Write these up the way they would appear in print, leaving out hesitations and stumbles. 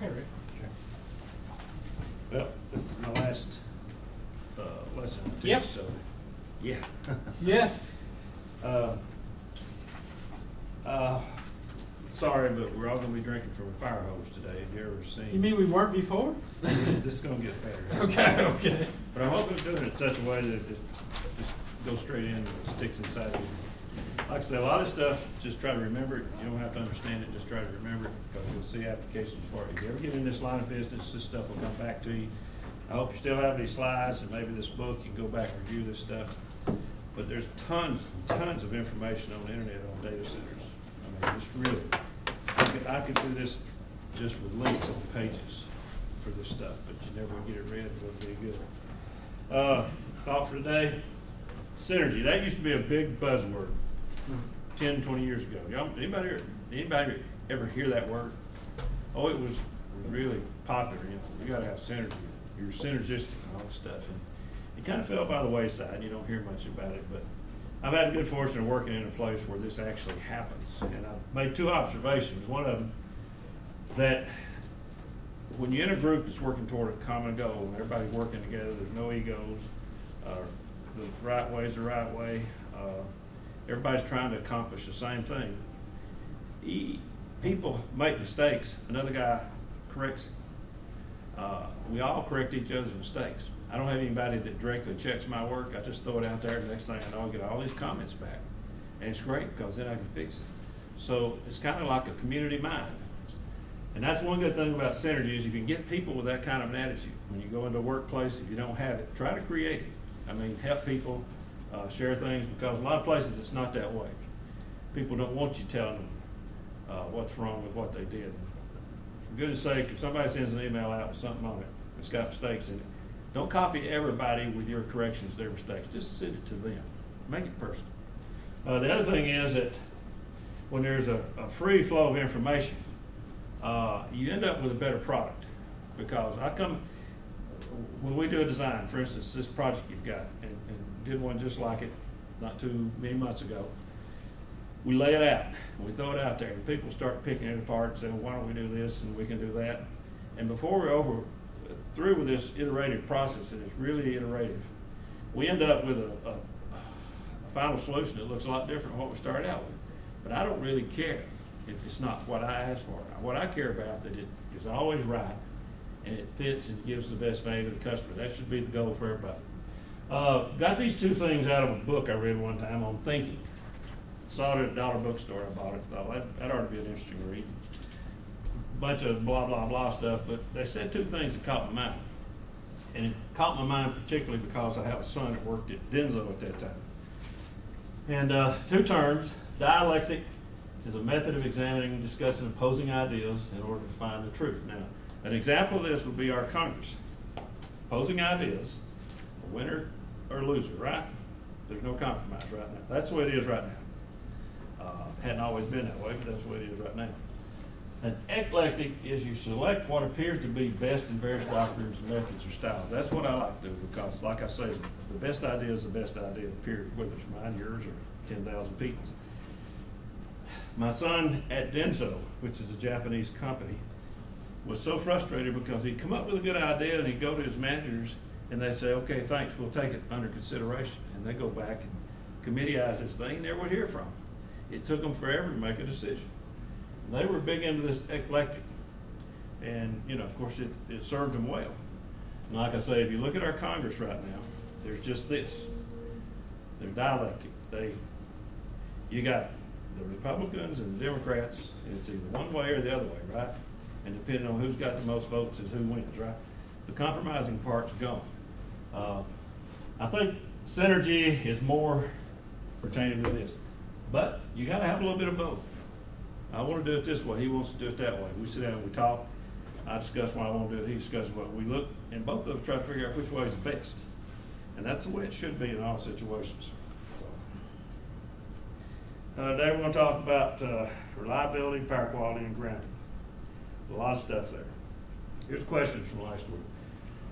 Okay, Rick. Okay. Well, this is my last lesson too, Yep. so yeah. Yes. Sorry, but we're all going to be drinking from a fire hose today. Have you ever seen? You mean we weren't before? This is going to get better. Okay, okay. But I'm hoping to do it in such a way that it just goes straight in and sticks inside you. Like I say, a lot of stuff, just try to remember it. You don't have to understand it, just try to remember it, because you'll see applications for it. If you ever get in this line of business, this stuff will come back to you. I hope you still have these slides and maybe this book. You can go back and review this stuff. But there's tons of information on the internet on data centers. I mean, just really, I could do this just with links on pages for this stuff, but you never get it read. It wouldn't be good. Thought for today, synergy. That used to be a big buzzword 10, 20 years ago. Y'all, anybody ever hear that word? Oh, it was really popular. You know, you got to have synergy. You're synergistic and all this stuff. And it kind of fell by the wayside. You don't hear much about it, but I've had the good fortune of working in a place where this actually happens. And I've made two observations. One of them, that when you're in a group that's working toward a common goal, and everybody's working together, there's no egos, the right way is the right way, everybody's trying to accomplish the same thing. People make mistakes, another guy corrects it. We all correct each other's mistakes. I don't have anybody that directly checks my work. I just throw it out there, and the next thing I know, I get all these comments back. And it's great, because then I can fix it. So it's kind of like a community mind. And that's one good thing about synergy, is you can get people with that kind of an attitude. When you go into a workplace, if you don't have it, try to create it. I mean, help people share things, because a lot of places it's not that way. People don't want you telling them what's wrong with what they did. For goodness sake, if somebody sends an email out with something on it that's got mistakes in it, don't copy everybody with your corrections of their mistakes. Just send it to them. Make it personal. The other thing is that when there's a free flow of information, you end up with a better product. Because when we do a design, for instance, this project you've got, and did one just like it not too many months ago, we lay it out, and we throw it out there, and people start picking it apart and saying, well, why don't we do this, and we can do that. And before we're through with this iterative process, and it's really iterative, we end up with a final solution that looks a lot different than what we started out with. But I don't really care if it's not what I asked for. What I care about, that it is always right, and it fits and gives the best value to the customer. That should be the goal for everybody. Got these two things out of a book I read one time on thinking. Saw it at a dollar bookstore. I bought it. Thought that ought to be an interesting read. Bunch of blah blah blah stuff, but they said two things that caught my mind, and it caught my mind particularly because I have a son that worked at Denso at that time. And two terms: dialectic is a method of examining and discussing opposing ideas in order to find the truth. Now, an example of this would be our Congress. Opposing ideas, a winner or loser, right? There's no compromise right now. That's the way it is right now. Hadn't always been that way, but that's the way it is right now. An eclectic is you select what appears to be best in various doctrines, methods, or styles. That's what I like to do, because, like I say, the best idea is the best idea, period, whether it's mine, yours, or 10,000 people's. My son at Denso, which is a Japanese company, was so frustrated because he'd come up with a good idea and he'd go to his managers and they say, okay, thanks, we'll take it under consideration. And they go back and committeize this thing and never would hear from him. It took them forever to make a decision. And they were big into this eclectic. And, you know, of course, it served them well. And like I say, if you look at our Congress right now, there's just this. They're dialectic. You got the Republicans and the Democrats, and it's either one way or the other way, right? And depending on who's got the most votes is who wins, right? The compromising part's gone. I think synergy is more pertaining to this, but you got to have a little bit of both. I want to do it this way. He wants to do it that way. We sit down and we talk. I discuss what I want to do. He discusses what we look, and both of us try to figure out which way is best. And that's the way it should be in all situations. Today we're going to talk about reliability, power quality, and grounding. A lot of stuff there. Here's questions from last week.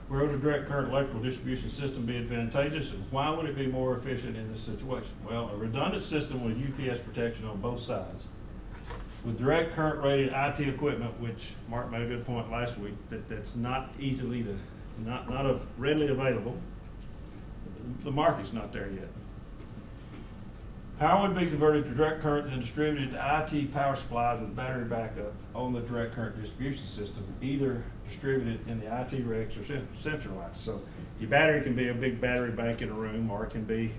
Where would a direct current electrical distribution system be advantageous, and why would it be more efficient in this situation? Well, a redundant system with UPS protection on both sides with direct current rated IT equipment, which Mark made a good point last week, that's not easily not readily available. The market's not there yet. Power would be converted to direct current and distributed to IT power supplies with battery backup on the direct current distribution system, either distributed in the IT racks or centralized. So your battery can be a big battery bank in a room, or it can be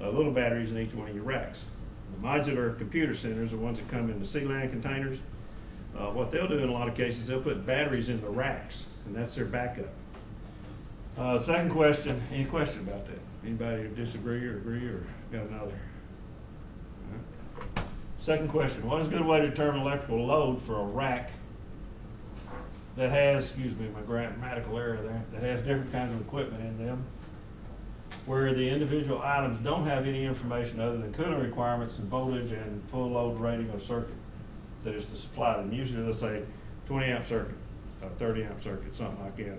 little batteries in each one of your racks. The modular computer centers are ones that come in the C-LAN containers. What they'll do in a lot of cases, they'll put batteries in the racks, and that's their backup. Second question, any question about that? Anybody disagree or agree or got another? Second question, what is a good way to determine electrical load for a rack that has, excuse me, my grammatical error there, that has different kinds of equipment in them, where the individual items don't have any information other than cooling requirements and voltage and full load rating of circuit that is to supply them. Usually they'll say 20 amp circuit, 30 amp circuit, something like that,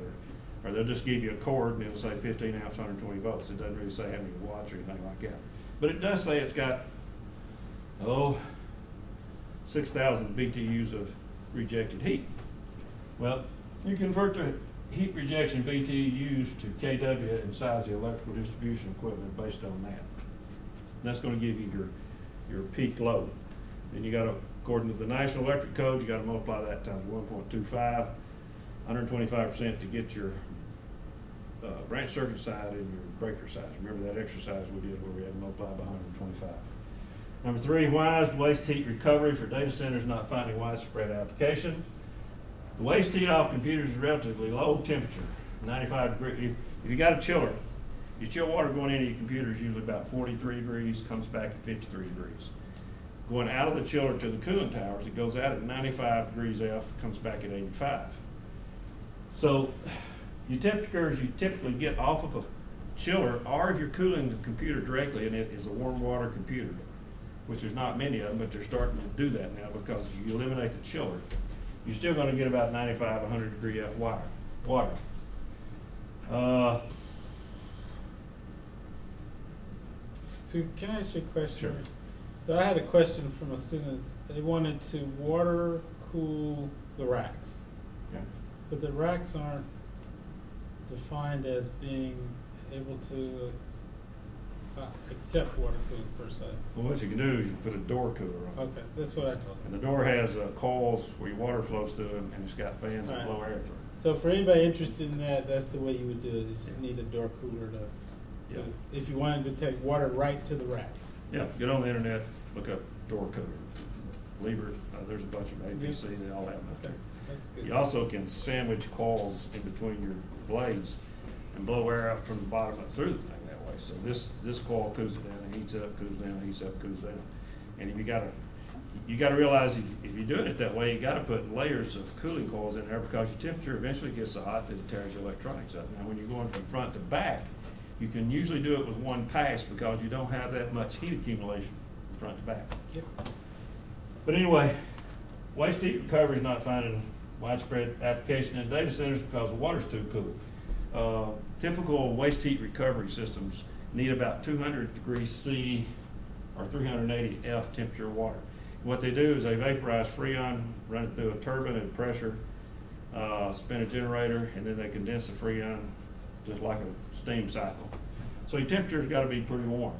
or they'll just give you a cord and it'll say 15 amps, 120 volts. It doesn't really say how many watts or anything like that. But it does say it's got, 6,000 BTUs of rejected heat. Well, you convert the heat rejection BTUs to kW and size the electrical distribution equipment based on that. And that's going to give you your peak load. Then you got to, according to the National Electric Code, you got to multiply that times 1.25, 125% to get your branch circuit size and your breaker size. Remember that exercise we did where we had to multiply by 125. Number 3, why is waste heat recovery for data centers not finding widespread application? The waste heat off computers is relatively low temperature, 95 degrees. If you got a chiller, your chill water going into your computer is usually about 43 degrees, comes back at 53 degrees. Going out of the chiller to the cooling towers, it goes out at 95 degrees F, comes back at 85. So your temperatures you typically get off of a chiller, or if you're cooling the computer directly and it is a warm water computer, which there's not many of them, but they're starting to do that now because you eliminate the chiller, you're still going to get about 95, 100 degree F water. So can I ask you a question? Sure. So I had a question from a student. They wanted to water cool the racks, Okay. but the racks aren't defined as being able to accept water cooling per se. Well, what you can do is you put a door cooler on. Okay, that's what I told them. And the door has coils where your water flows through them, and it's got fans that Right. blow air through. So for anybody interested in that, that's the way you would do it. Is you need a door cooler to Yeah. if you wanted to take water right to the racks. Yeah, get on the internet, look up door cooler. Lieber, there's a bunch of ABC, they all have them up there. That's good. You also can sandwich coils in between your blades and blow air out from the bottom up through the thing that way. So this coil cools it down, and heats up, cools down, heats up, cools down. And if you gotta realize if you're doing it that way, you gotta put layers of cooling coils in there because your temperature eventually gets so hot that it tears your electronics up. Now when you're going from front to back, you can usually do it with one pass because you don't have that much heat accumulation from front to back. Yep. But anyway, waste heat recovery is not finding widespread application in data centers because the water's too cool. Typical waste heat recovery systems need about 200 degrees C or 380 F temperature water. What they do is they vaporize Freon, run it through a turbine at pressure, spin a generator, and then they condense the Freon just like a steam cycle. So your temperature's got to be pretty warm.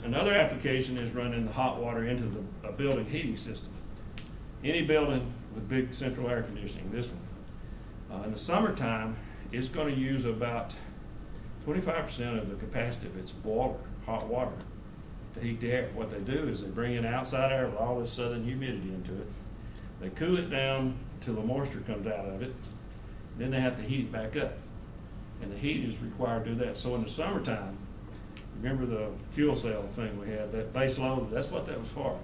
Another application is running the hot water into a building heating system. Any building with big central air conditioning, this one, in the summertime, it's going to use about 25% of the capacity of its boiler, hot water, to heat the air. What they do is they bring in outside air with all this southern humidity into it. They cool it down till the moisture comes out of it. Then they have to heat it back up. And the heat is required to do that. So in the summertime, remember the fuel cell thing we had, that base load, that's what that was for.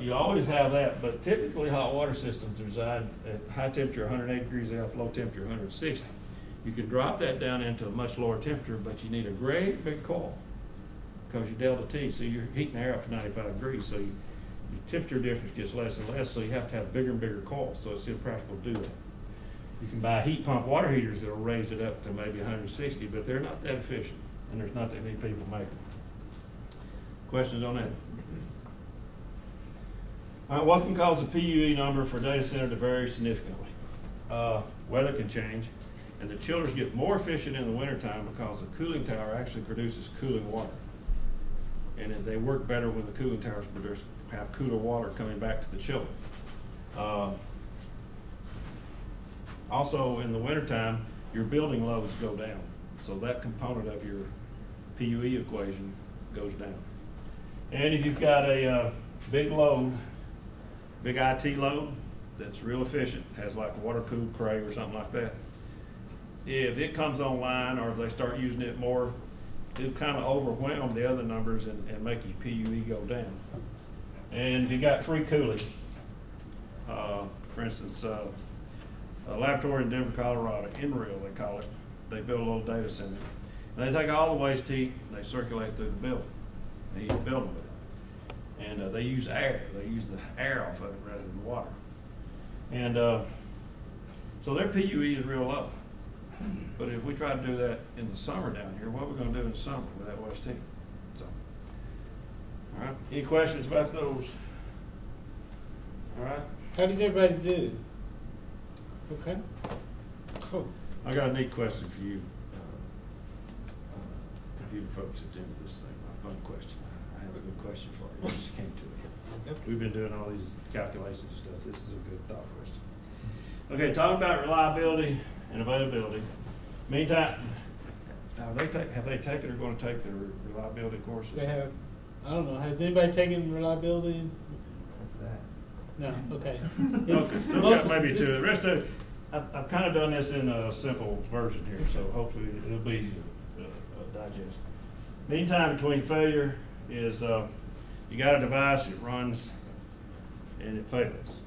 You always have that, but typically hot water systems are designed at high temperature, 180 degrees F, low temperature, 160. You can drop that down into a much lower temperature, but you need a great big coil because your delta T, so you're heating the air up to 95 degrees, so your temperature difference gets less and less, so you have to have bigger and bigger coils, so it's impractical to do that. You can buy heat pump water heaters that will raise it up to maybe 160, but they're not that efficient, and there's not that many people making them. Questions on that? All right, what can cause the PUE number for a data center to vary significantly? Weather can change, and the chillers get more efficient in the wintertime because the cooling tower actually produces cooling water. And they work better when the cooling towers have cooler water coming back to the chiller. Also, in the wintertime, your building loads go down. So that component of your PUE equation goes down. And if you've got a big load, big IT load that's real efficient, has like a water-cooled Cray or something like that, if it comes online or if they start using it more, it'll kind of overwhelm the other numbers and make your PUE go down. And if you got free cooling, for instance, a laboratory in Denver, Colorado, NREL they call it, they build a little data center. And they take all the waste heat and they circulate through the building. They heat the building with it. And they use air. They use the air off of it rather than water. And so their PUE is real low. But if we try to do that in the summer down here, what are we going to do in the summer with that waste heat? So, all right. Any questions about those? All right. How did everybody do? Okay. Cool. I got a neat question for you, computer folks at the end of this thing. My fun question. I have a good question for you. I just came to it. We've been doing all these calculations and stuff. This is a good thought question. Okay, talking about reliability and availability. Meantime, have they taken or going to take their reliability courses? They have. I don't know. Has anybody taken reliability? What's that? No. Okay. Okay, so we've got maybe two. The rest of it, I've kind of done this in a simple version here, so hopefully it'll be easy to digest. Mean time between failure is you got a device, it runs, and it fails.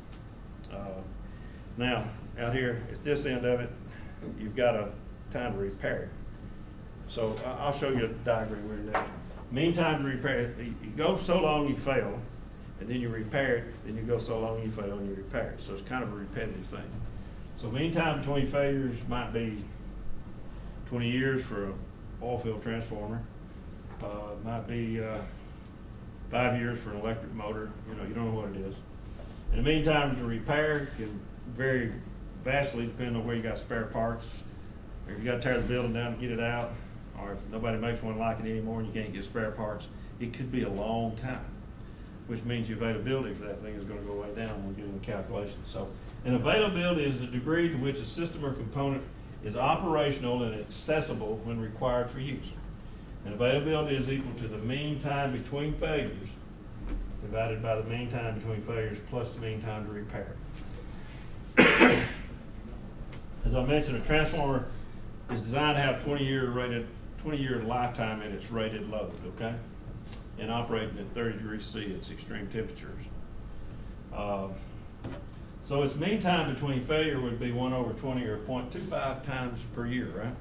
Now, out here at this end of it, you've got a time to repair it. So I'll show you a diagram where it is. Mean time to repair it, you go so long you fail, and then you repair it, then you go so long you fail and you repair it. So it's kind of a repetitive thing. So mean time between failures might be 20 years for an oil field transformer. Might be 5 years for an electric motor. You know, you don't know what it is. And the mean time to repair can vary vastly depending on where you got spare parts, or if you got to tear the building down to get it out, or if nobody makes one like it anymore and you can't get spare parts. It could be a long time, which means the availability for that thing is going to go way down when we get into the calculations. So, and availability is the degree to which a system or component is operational and accessible when required for use. And availability is equal to the mean time between failures divided by the mean time between failures plus the mean time to repair. As I mentioned, a transformer is designed to have 20-year lifetime at its rated load, okay? And operating at 30 degrees C at extreme temperatures. So its mean time between failure would be 1/20 or 0.25 times per year, right?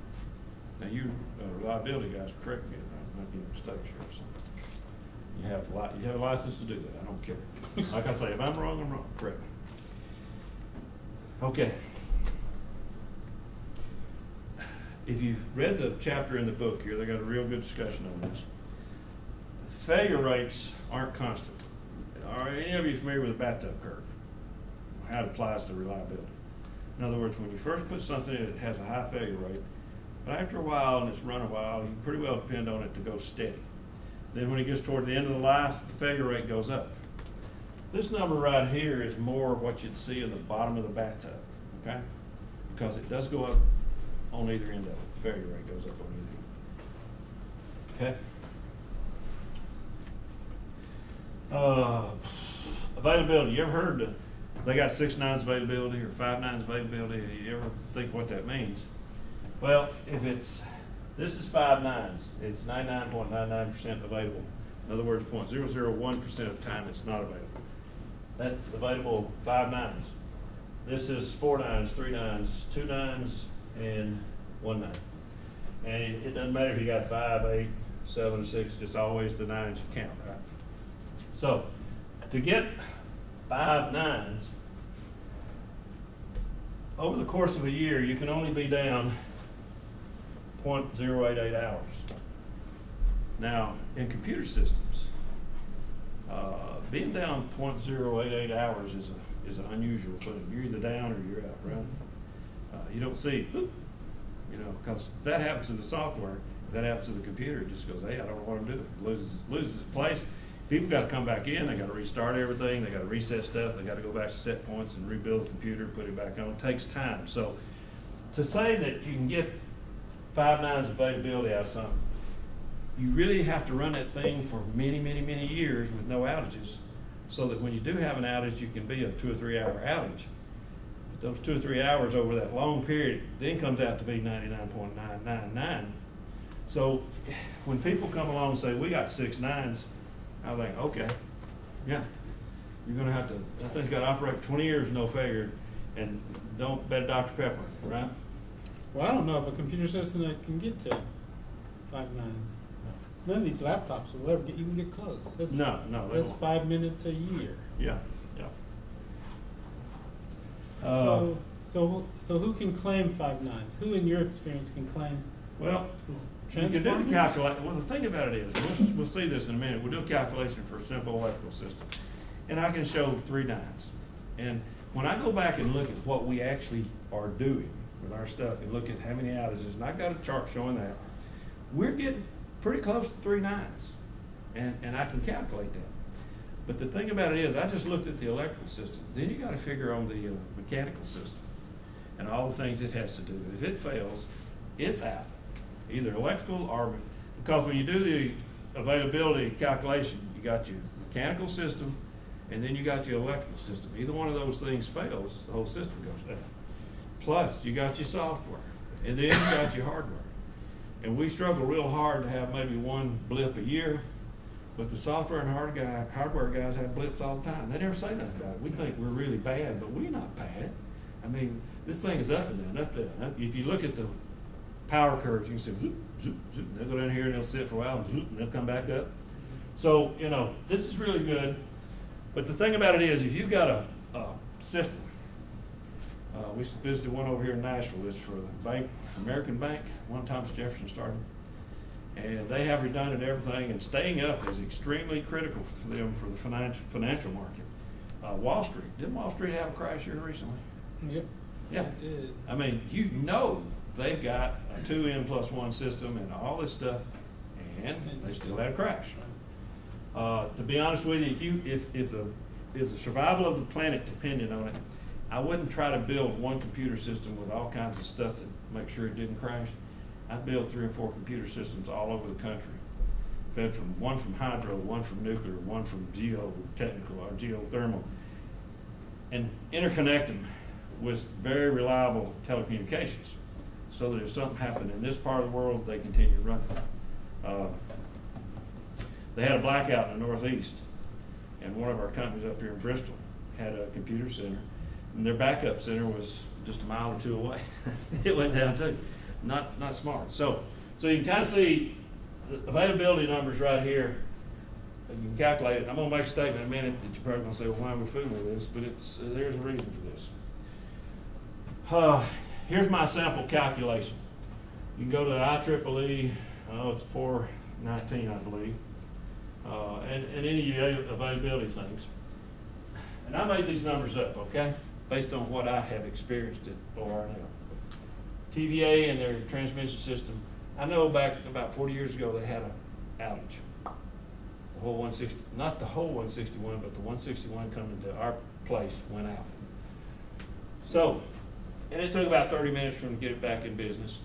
Now you reliability guys, correct me if I'm making mistakes here or something. You have a license to do that. I don't care. Like I say, if I'm wrong, I'm wrong. Correct me. Okay. If you read the chapter in the book here, they got a real good discussion on this. Failure rates aren't constant. Are any of you familiar with the bathtub curve? How it applies to reliability. In other words, when you first put something in, it has a high failure rate, but after a while, and it's run a while, you can pretty well depend on it to go steady. Then when it gets toward the end of the life, the failure rate goes up. This number right here is more what you'd see in the bottom of the bathtub, okay? Because it does go up on either end of it. The failure rate goes up on either end. Okay? Availability. You ever heard they got 6 nines availability or 5 nines availability? You ever think what that means? Well, if this is 5 nines, it's 99.99% available. In other words, 0.001% of the time it's not available. That's available 5 nines. This is 4 nines, 3 nines, 2 nines, and 1 nine. And it doesn't matter if you got 5, 8, 7, 6, just always the nines you count, right? So, to get 5 nines, over the course of a year, you can only be down 0.088 hours. Now, in computer systems, Being down 0.088 hours is an unusual thing. You're either down or you're out, right? You don't see, boop, you know, because that happens to the software. That happens to the computer. It just goes, hey, I don't know what I'm doing. It loses its place. People got to come back in. They got to restart everything. They got to reset stuff. They got to go back to set points and rebuild the computer, put it back on. It takes time. So to say that you can get 5 nines availability out of something, you really have to run that thing for many, many, many years with no outages, so that when you do have an outage, you can be a 2 or 3 hour outage. But those 2 or 3 hours over that long period then comes out to be 99.999. So when people come along and say, we got 6 nines, I think, okay, yeah, you're gonna have to, that thing's gotta operate for 20 years with no failure, and don't bet Dr. Pepper, right? Well, I don't know if a computer system that can get to 5 nines. None of these laptops will ever even get close. That's, no, that's won't. 5 minutes a year. Yeah. So who can claim 5 nines? Who, in your experience, can claim? Well, you can do the calculation. Well, the thing about it is, we'll see this in a minute. We'll do a calculation for a simple electrical system, and I can show 3 nines. And when I go back and look at what we actually are doing with our stuff, and look at how many outages, and I got a chart showing that, we're getting pretty close to 3 nines, and I can calculate that. But the thing about it is, I just looked at the electrical system. Then you got to figure on the mechanical system and all the things it has to do. If it fails, it's out, either electrical or, because when you do the availability calculation, you got your mechanical system and then you got your electrical system. Either one of those things fails, the whole system goes down. Plus, you got your software, and then you got your hardware. And we struggle real hard to have maybe 1 blip a year, but the software and hardware guys have blips all the time. They never say nothing about it. We think we're really bad, but we're not bad. I mean, this thing is up and down, up and down. If you look at the power curves, you can see zoop, zoop, zoop. They'll go down here and they'll sit for a while, and zoop, and they'll come back up. So, you know, this is really good. But the thing about it is, if you've got a system, we visited one over here in Nashville. It's for the bank, American Bank, one Thomas Jefferson started. And they have redundant everything, and staying up is extremely critical for them for the financial market. Wall Street, didn't Wall Street have a crash here recently? Yep. Yeah. It did. I mean, you know they've got a 2N+1 system and all this stuff, and they still had a crash. To be honest with you, if the survival of the planet depended on it, I wouldn't try to build one computer system with all kinds of stuff to make sure it didn't crash. I'd build 3 or 4 computer systems all over the country, fed from one from hydro, one from nuclear, one from geotechnical or geothermal, and interconnect them with very reliable telecommunications, so that if something happened in this part of the world, they continue running. They had a blackout in the Northeast, and one of our companies up here in Bristol had a computer center, and their backup center was just a mile or 2 away. It went down too. Not smart. So you can kind of see the availability numbers right here. You can calculate it. I'm going to make a statement in a minute that you're probably going to say, well, why are we fooling with this? But there's a reason for this. Here's my sample calculation. You can go to the IEEE, it's 419, I believe, and any availability things. And I made these numbers up, okay, based on what I have experienced at ORNL. TVA and their transmission system, I know back about 40 years ago they had an outage. The whole 160, not the whole 161, but the 161 coming to our place went out. So, and it took about 30 minutes for them to get it back in business.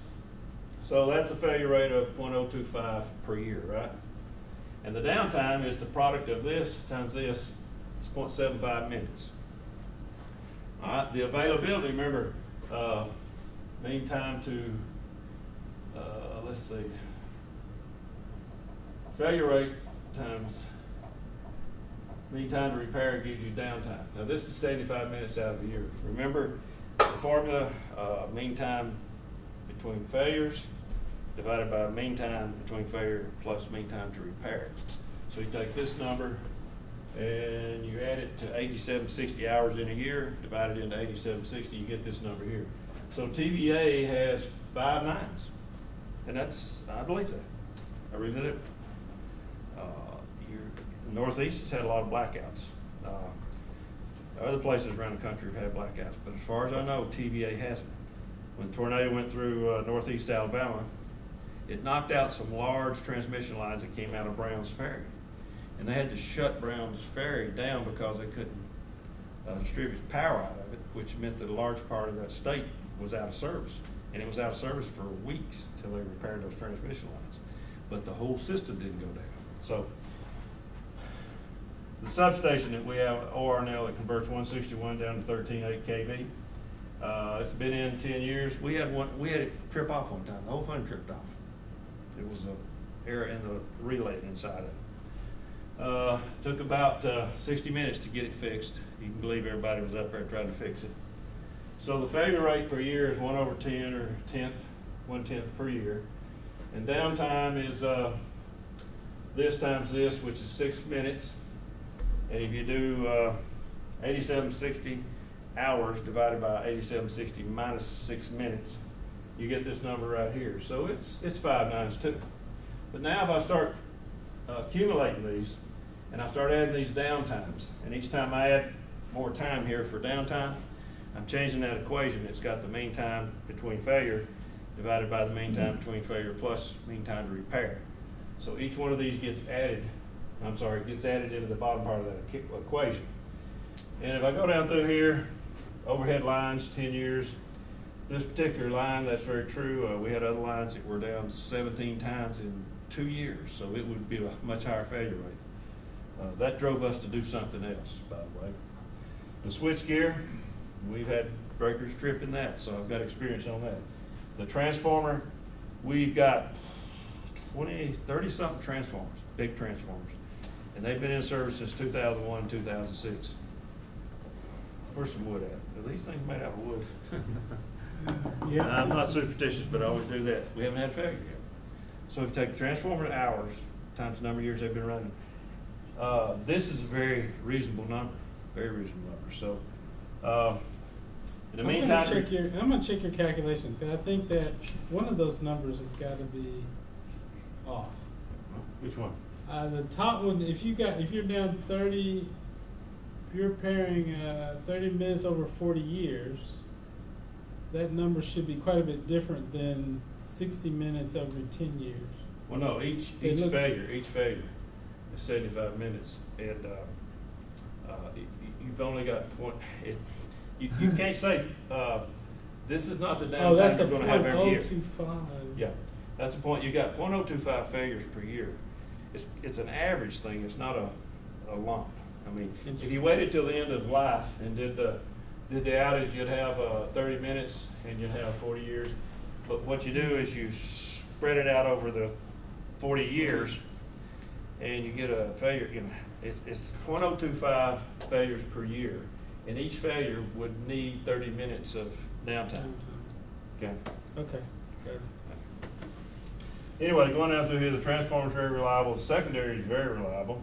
So that's a failure rate of 0.025 per year, right? And the downtime is the product of this times this, it's 0.75 minutes. All right, the availability, remember, mean time to, let's see, failure rate times mean time to repair gives you downtime. Now this is 75 minutes out of a year. Remember the formula, mean time between failures divided by mean time between failure plus mean time to repair. So you take this number and you add it to 8760 hours in a year, divide it into 8760, you get this number here. So TVA has 5 nines, and that's, I believe that. I really do. the Northeast has had a lot of blackouts. Other places around the country have had blackouts, but as far as I know, TVA hasn't. When the tornado went through Northeast Alabama, it knocked out some large transmission lines that came out of Brown's Ferry. And they had to shut Brown's Ferry down because they couldn't distribute power out of it, which meant that a large part of that state was out of service. And it was out of service for weeks until they repaired those transmission lines. But the whole system didn't go down. So the substation that we have, OR now, that converts 161 down to 13.8 kV, it's been in 10 years. We had it trip off one time. The whole thing tripped off. It was an error in the relay inside of it. Took about 60 minutes to get it fixed. You can believe everybody was up there trying to fix it. So the failure rate per year is 1/10 or 1/10 per year. And downtime is this times this, which is 6 minutes. And if you do 8760 hours divided by 8760 minus 6 minutes, you get this number right here. So it's 592. But now if I start accumulating these, and I start adding these downtimes, and each time I add more time here for downtime, I'm changing that equation. It's got the mean time between failure divided by the mean time between failure plus mean time to repair. So each one of these gets added, gets added into the bottom part of that equation. And if I go down through here, overhead lines, 10 years, this particular line, that's very true. We had other lines that were down 17 times in 2 years, so it would be a much higher failure rate. That drove us to do something else, by the way. The switch gear, we've had breakers tripping that, so I've got experience on that. The transformer, we've got 30 something transformers, big transformers, and they've been in service since 2001, 2006. Where's some wood at? Are these things made out of wood? Yeah. I'm not superstitious, but I always do that. We haven't had failure yet. So if you take the transformer hours times the number of years they've been running, this is a very reasonable number, very reasonable number. So in the meantime, I'm going to check your calculations, because I think that one of those numbers has got to be off. Which one? The top one, if you're down 30, if you're pairing 30 minutes over 40 years, that number should be quite a bit different than 60 minutes over 10 years. Well, no, each failure is 75 minutes, and you've only got you can't say this is not the downtime you're going to have every year. 0.025. Yeah, that's the point. You got 0.025 failures per year. It's an average thing. It's not a lump. I mean, if you waited till the end of life and did the outage, you'd have 30 minutes and you'd have 40 years. But what you do is you spread it out over the 40 years, and you get a failure. You know, it's 0.025 failures per year, and each failure would need 30 minutes of downtime. Okay. Okay. Good. Anyway, going down through here, the transformer is very reliable. The secondary is very reliable,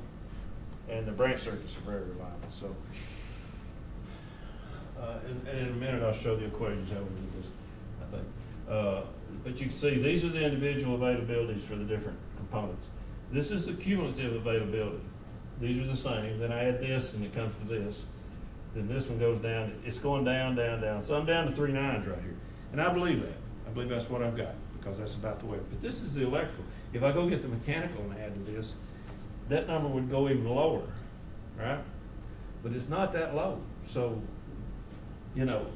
and the branch circuits are very reliable. So, and in a minute, I'll show the equations how we do this, I think. But you can see these are the individual availabilities for the different components. This is the cumulative availability. These are the same. Then I add this, and it comes to this. Then this one goes down. It's going down, down, down. So I'm down to 3 nines right here. And I believe that. I believe that's what I've got, because that's about the way. But this is the electrical. If I go get the mechanical and add to this, that number would go even lower, right? But it's not that low. So, you know,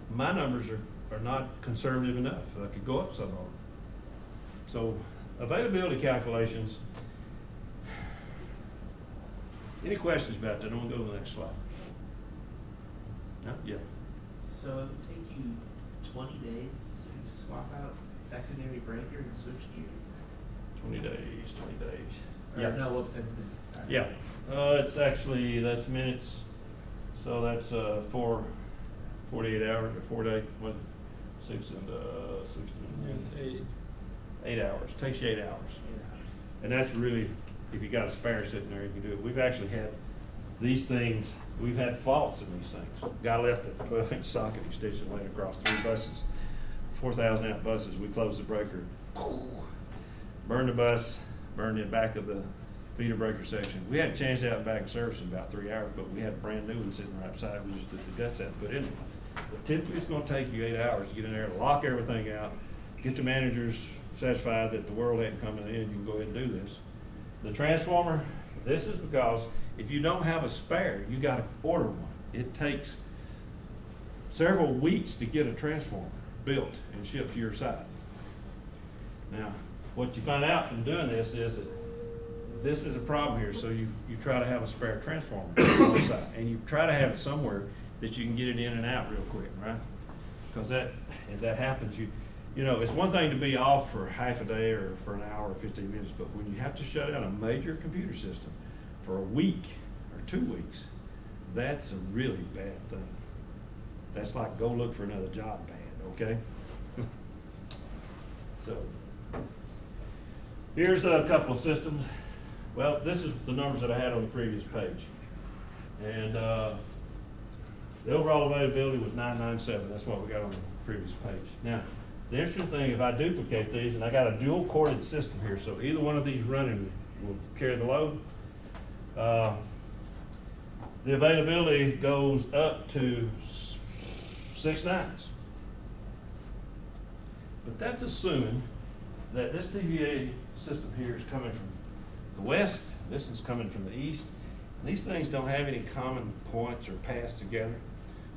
my numbers are not conservative enough. I could go up some more. So availability calculations. Any questions about that? I'm going to go to the next slide. No? Yeah. So it would take you 20 days to swap out secondary breaker and switch gear? 20 days, 20 days. Yeah. No, whoops, that's minutes. Sorry. Yeah. It's actually, that's minutes. So that's 48 hours, or 4 days, 6 and 16. Yes, 8 hours. Takes you 8 hours. And that's really, if you got a spare sitting there, you can do it. We've actually had these things, we've had faults in these things. Guy left a 12-inch socket extension laid across 3 buses, 4,000 amp buses. We closed the breaker, burned the bus, burned the back of the feeder breaker section. We had to change that back in service in about 3 hours, but we had a brand new one sitting right beside it. We just took the guts out and put in it. But typically it's gonna take you 8 hours to get in there, lock everything out, get the managers satisfied that the world ain't coming in, you can go ahead and do this. The transformer, this is because if you don't have a spare, you gotta order one. It takes several weeks to get a transformer built and shipped to your site. Now, what you find out from doing this is that this is a problem here, so you try to have a spare transformer on the site, and you try to have it somewhere that you can get it in and out real quick, right? Because if that happens, you know, it's one thing to be off for half a day or for an hour or 15 minutes, but when you have to shut down a major computer system for a week or 2 weeks, that's a really bad thing. That's like go look for another job bad, okay? So, here's a couple of systems. Well, this is the numbers that I had on the previous page. And the overall availability was 997. That's what we got on the previous page. Now, the interesting thing, if I duplicate these, and I got a dual corded system here, so either one of these running will carry the load. The availability goes up to 6 nines. But that's assuming that this TVA system here is coming from the west, this is coming from the east. And these things don't have any common points or paths together.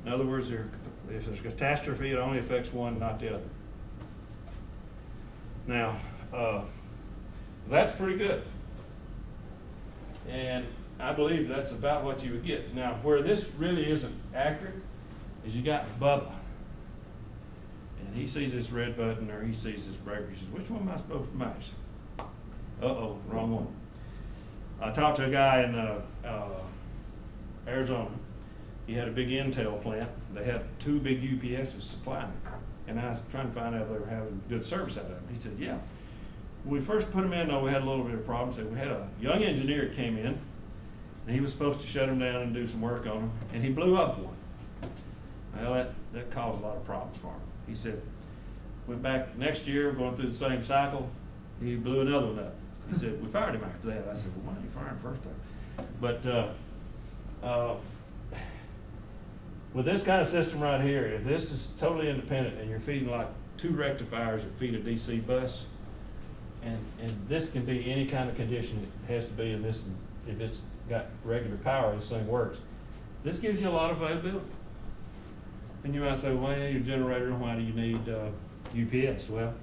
In other words, if there's a catastrophe, it only affects one, not the other. Now, that's pretty good. And I believe that's about what you would get. Now, where this really isn't accurate is you got Bubba. And he sees this red button or he sees this breaker. He says, which one am I supposed to mash? Uh-oh, wrong one. I talked to a guy in Arizona. He had a big Intel plant. They had 2 big UPSs supplying it. And I was trying to find out if they were having good service out of them. He said, yeah. When we first put them in, though, we had a little bit of problems. So we had a young engineer that came in, and he was supposed to shut them down and do some work on them, and he blew up one. Well, that caused a lot of problems for him. He said, went back next year, going through the same cycle, he blew another one up. He said, we fired him after that. I said, well, why didn't you fire him first time? But with this kind of system right here, if this is totally independent and you're feeding like 2 rectifiers that feed a DC bus, and this can be any kind of condition it has to be in this, if it's got regular power, this thing works. This gives you a lot of availability. And you might say, well, why do you need a generator and why do you need UPS? Well,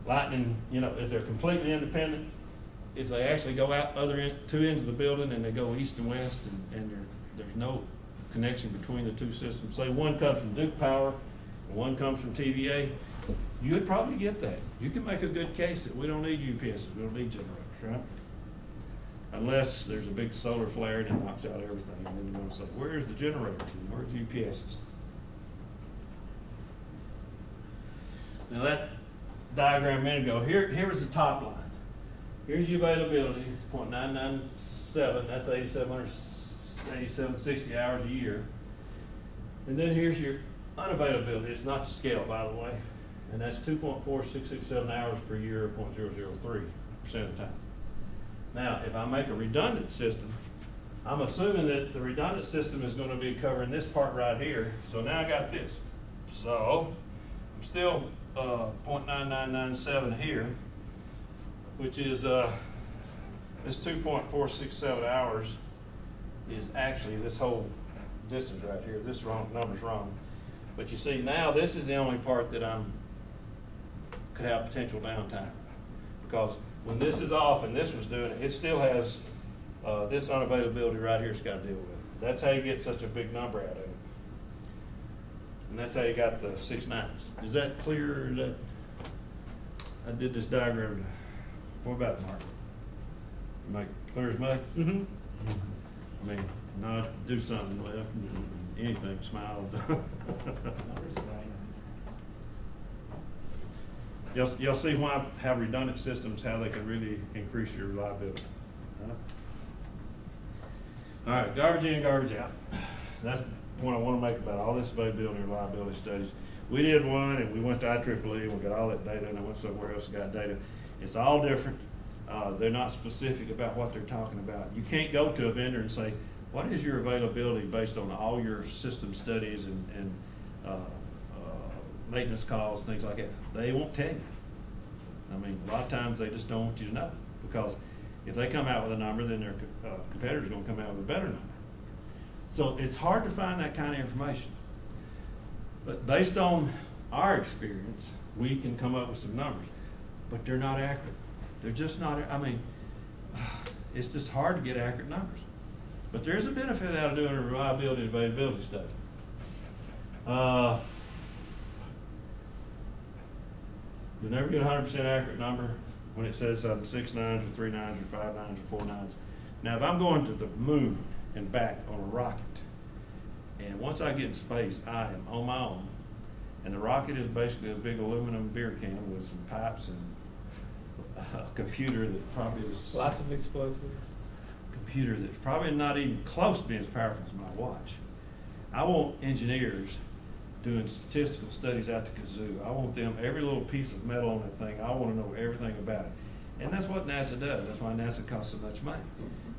Lightning, you know, if they're completely independent, if they actually go out other 2 ends of the building and they go east and west and there's no connection between the 2 systems, say one comes from Duke Power and one comes from TVA, you would probably get that. You can make a good case that we don't need UPSs, we don't need generators, right? Unless there's a big solar flare and it knocks out everything, and then you're going to say, where's the generators and where's UPSs? Now that diagram a minute ago, here was the top line. Here's your availability, it's 0.997, that's 8760 hours a year. And then here's your unavailability, it's not to scale, by the way, and that's 2.4667 hours per year, 0.003% of the time. Now, if I make a redundant system, I'm assuming that the redundant system is going to be covering this part right here. So now I got this. So I'm still 0.9997 here, which is this 2.467 hours is actually this whole distance right here. This number's wrong. But you see now this is the only part that could have potential downtime, because when this is off and this was doing it, it still has this unavailability right here it's got to deal with. That's how you get such a big number out of it. And that's how you got the 6 nines. Is that clear? I did this diagram. What about it, Mark? Make it clear as mud? Mm-hmm. I mean, not do something left, anything, smile. You'll see why I have redundant systems, how they can really increase your reliability. All right, garbage in, garbage out. That's the point I want to make about all this availability and reliability studies. We did one and we went to IEEE and we got all that data, and I went somewhere else and got data. It's all different. They're not specific about what they're talking about. You can't go to a vendor and say, what is your availability based on all your system studies and maintenance calls, things like that. They won't tell you. I mean, a lot of times they just don't want you to know, because if they come out with a number, then their competitor's going to come out with a better number. So it's hard to find that kind of information. But based on our experience, we can come up with some numbers, but they're not accurate. They're just not, I mean, it's just hard to get accurate numbers. But there's a benefit out of doing a reliability and availability study. You'll never get a 100% accurate number when it says 6 nines or 3 nines or 5 nines or 4 nines. Now, if I'm going to the moon and back on a rocket, and once I get in space, I am on my own, and the rocket is basically a big aluminum beer can with some pipes and a computer that probably is... Lots of explosives. Computer that's probably not even close to being as powerful as my watch. I want engineers doing statistical studies out the kazoo. I want them, every little piece of metal on that thing, I want to know everything about it. And that's what NASA does. That's why NASA costs so much money,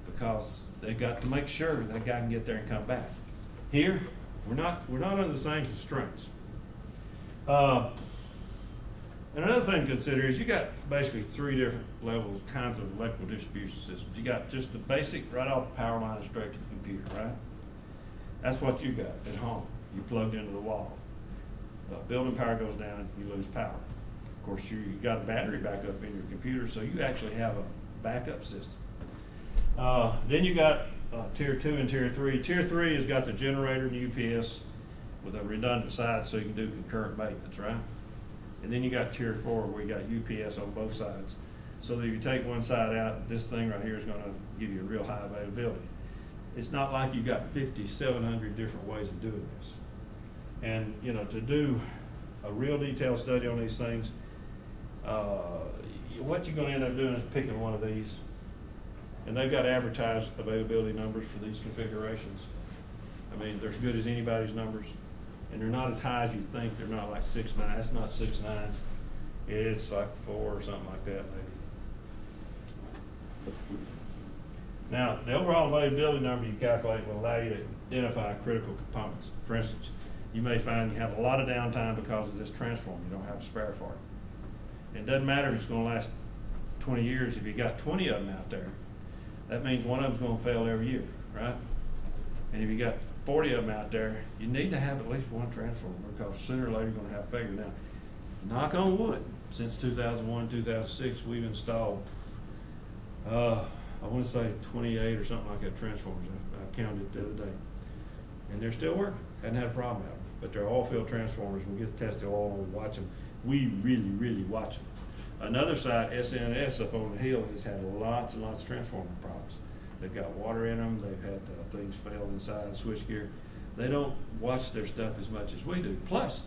because they got to make sure that guy can get there and come back. Here, we're not under the same constraints. And another thing to consider is you got basically 3 different levels, kinds of electrical distribution systems. You got just the basic, right off the power line straight to the computer, right? That's what you got at home. You plugged into the wall. Building power goes down, you lose power. Of course, you got a battery backup in your computer, so you actually have a backup system. Then you got tier 2 and tier 3. Tier 3 has got the generator and UPS with a redundant side, so you can do concurrent maintenance, right? And then you got tier 4 where you got UPS on both sides. So that if you take one side out, this thing right here is going to give you a real high availability. It's not like you got 5,700 different ways of doing this. And you know, to do a real detailed study on these things, what you're going to end up doing is picking one of these. And they've got advertised availability numbers for these configurations. I mean, they're as good as anybody's numbers. And they're not as high as you think. They're not like 6 nines. It's not 6 nines. It's like 4 or something like that, maybe. Now, the overall availability number you calculate will allow you to identify critical components. For instance, you may find you have a lot of downtime because of this transformer. You don't have a spare for it. It doesn't matter if it's going to last 20 years. If you got 20 of them out there, that means one of them's going to fail every year, right? And if you got 40 of them out there, you need to have at least one transformer, because sooner or later you're going to have failure. Now, knock on wood, since 2001, 2006, we've installed, I want to say 28 or something like that transformers. I counted it the other day. And they're still working. Hadn't had a problem with them. But they're oil-filled transformers. We get to test the oil and we watch them. We really, really watch them. Another site, SNS up on the hill, has had lots and lots of transformer problems. They've got water in them. They've had things fail inside the switchgear. They don't watch their stuff as much as we do. Plus,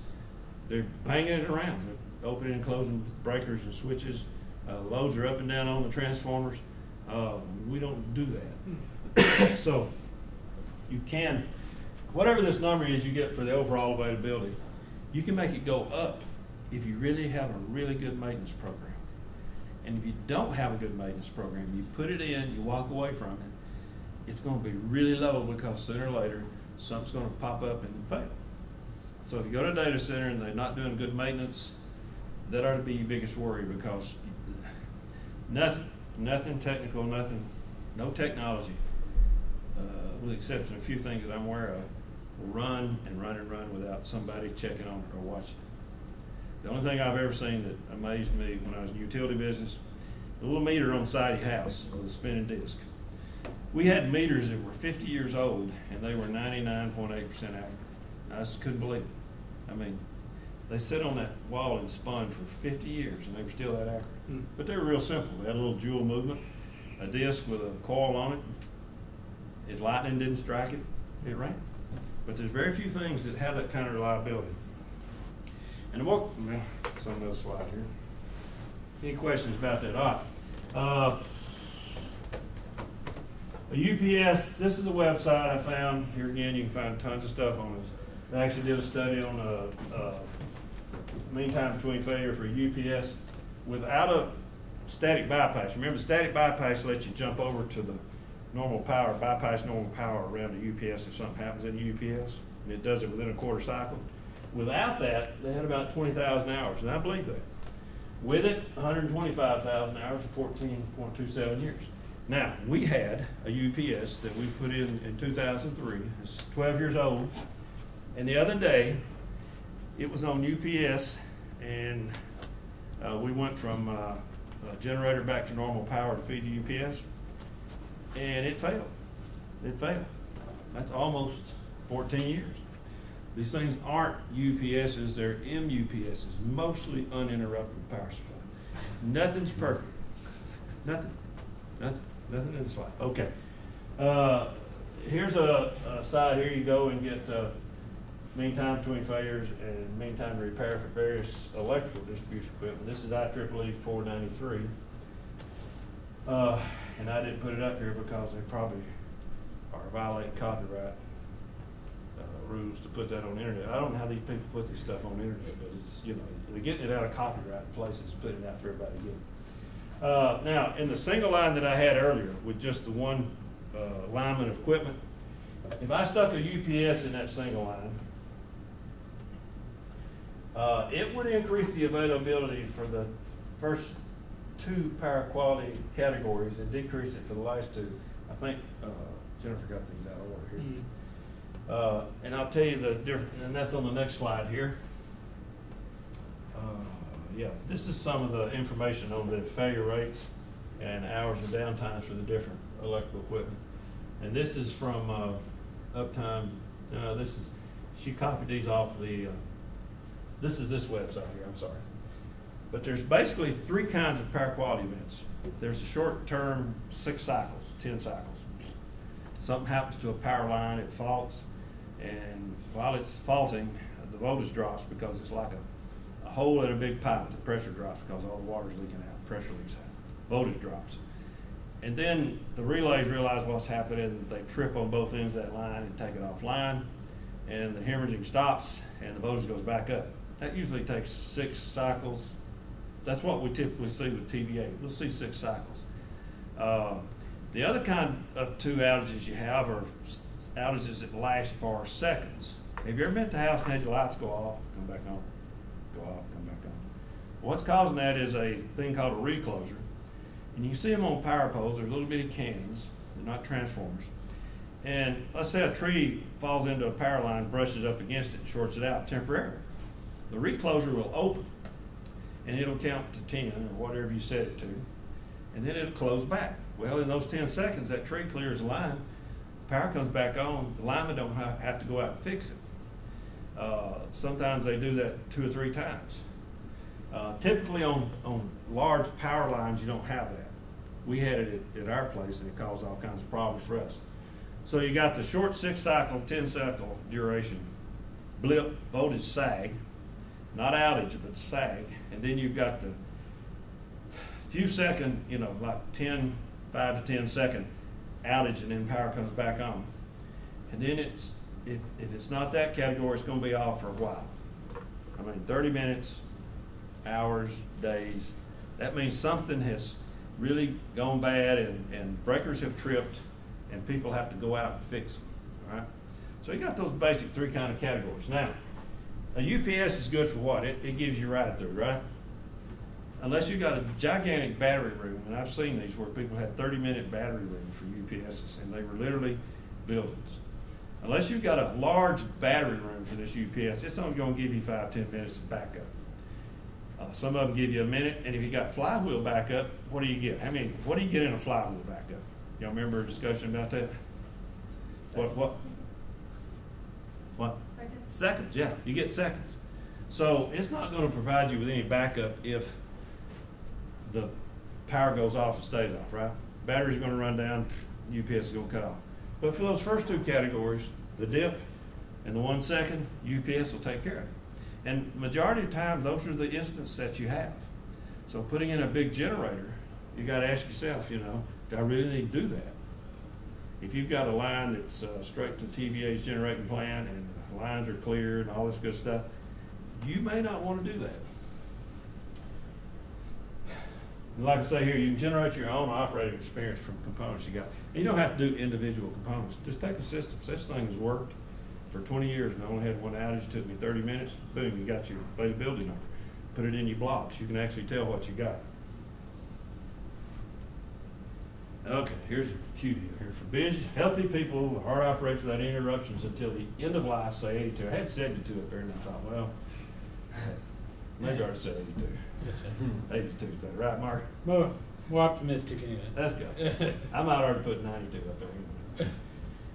they're banging it around. They're opening and closing breakers and switches. Loads are up and down on the transformers. We don't do that. So you can, whatever this number is you get for the overall availability, you can make it go up if you really have a really good maintenance program. And if you don't have a good maintenance program, you put it in, you walk away from it, it's going to be really low, because sooner or later something's going to pop up and fail. So if you go to a data center and they're not doing good maintenance, that ought to be your biggest worry, because nothing technical, no technology, with the exception of a few things that I'm aware of, will run and run and run without somebody checking on it or watching it. The only thing I've ever seen that amazed me when I was in the utility business, the little meter on the side of your house with a spinning disc. We had meters that were 50 years old and they were 99.8% accurate. I just couldn't believe it. I mean, they sit on that wall and spun for 50 years and they were still that accurate. But they were real simple. They had a little jewel movement, a disc with a coil on it. If lightning didn't strike it, it ran. But there's very few things that have that kind of reliability. And the book, well, it's on another slide here. Any questions about that? All right. A UPS, this is a website I found. Here again, you can find tons of stuff on this. I actually did a study on mean time between failure for UPS. Without a static bypass. Remember, static bypass lets you jump over to the normal power, bypass normal power around the UPS if something happens in the UPS, and it does it within a quarter cycle. Without that, they had about 20,000 hours, and I believe that. With it, 125,000 hours for 14.27 years. Now, we had a UPS that we put in 2003. It's 12 years old. And the other day, it was on UPS, and we went from a generator back to normal power to feed the UPS, and it failed. It failed. That's almost 14 years. These things aren't UPSs, they're MUPSs, mostly uninterruptible power supply. Nothing's perfect. Nothing in this life. Okay. Here's a side here. You go and get mean time between failures and mean time to repair for various electrical distribution equipment. This is ECE463. And I didn't put it up here because they probably are violating copyright rules to put that on the internet. I don't know how these people put this stuff on the internet, but it's, you know, they're getting it out of copyright places, putting it out for everybody to get. Now, in the single line that I had earlier with just the one lineman of equipment, if I stuck a UPS in that single line, it would increase the availability for the first two power quality categories and decrease it for the last two. I think Jennifer got these out of order here. Mm-hmm. And I'll tell you the difference, and that's on the next slide here. Yeah, this is some of the information on the failure rates and hours of downtimes for the different electrical equipment. And this is from Uptime. She copied these off the, this is this website here, I'm sorry. But there's basically three kinds of power quality events. There's a short term, 6 cycles, 10 cycles. Something happens to a power line, it faults, and while it's faulting, the voltage drops because it's like a hole in a big pipe. The pressure drops because all the water's leaking out, pressure leaks out, voltage drops. And then the relays realize what's happening, they trip on both ends of that line and take it offline, and the hemorrhaging stops and the voltage goes back up. That usually takes 6 cycles. That's what we typically see with TVA. We'll see 6 cycles. The other kind of 2 outages you have are outages that last for seconds. Have you ever been to a house and had your lights go off, come back on, go off, come back on? What's causing that is a thing called a recloser. And you can see them on power poles. There's little bitty cans. They're not transformers. And let's say a tree falls into a power line, brushes up against it, shorts it out temporarily. The recloser will open, and it'll count to 10 or whatever you set it to, and then it'll close back. Well, in those 10 seconds, that tree clears the line, the power comes back on, the linemen don't have to go out and fix it. Sometimes they do that 2 or 3 times. Typically on large power lines, you don't have that. We had it at our place, and it caused all kinds of problems for us. So you got the short 6 cycle, 10 cycle duration, blip, voltage sag, not outage, but sag, and then you've got the few second, you know, like 5 to 10 second outage, and then power comes back on. And then it's, if it's not that category, it's going to be off for a while. I mean, 30 minutes, hours, days. That means something has really gone bad, and breakers have tripped, and people have to go out and fix them. All right. So you got those basic 3 kind of categories. Now, a UPS is good for what? It gives you ride through, right? Unless you've got a gigantic battery room, and I've seen these where people had 30-minute battery rooms for UPSs, and they were literally buildings. Unless you've got a large battery room for this UPS, it's only going to give you 5-10 minutes of backup. Some of them give you a minute, and if you got flywheel backup, what do you get? What do you get in a flywheel backup? Y'all remember a discussion about that? Seconds. What? Seconds. Seconds, yeah, you get seconds. So it's not going to provide you with any backup if the power goes off and stays off, right? Battery's going to run down, UPS is going to cut off. But for those first 2 categories, the dip and the 1 second, UPS will take care of it. And majority of the time, those are the instances that you have. So putting in a big generator, you got to ask yourself, you know, do I really need to do that? If you've got a line that's straight to TVA's generating plant and the lines are clear and all this good stuff, you may not want to do that. And like I say here, you can generate your own operating experience from components you got. And you don't have to do individual components. Just take a system. This thing has worked for 20 years and I only had one outage. It took me 30 minutes. Boom, you got your availability number. Put it in your blocks. You can actually tell what you got. Okay, here's a cue here. For binge, healthy people, the heart operates without any interruptions until the end of life, say 82. I had 72 up there and I thought, well, maybe I ought to say 82. Yes, sir. 82 is better, right, Mark? More optimistic anyway. Let's go. I might already put 92 up there.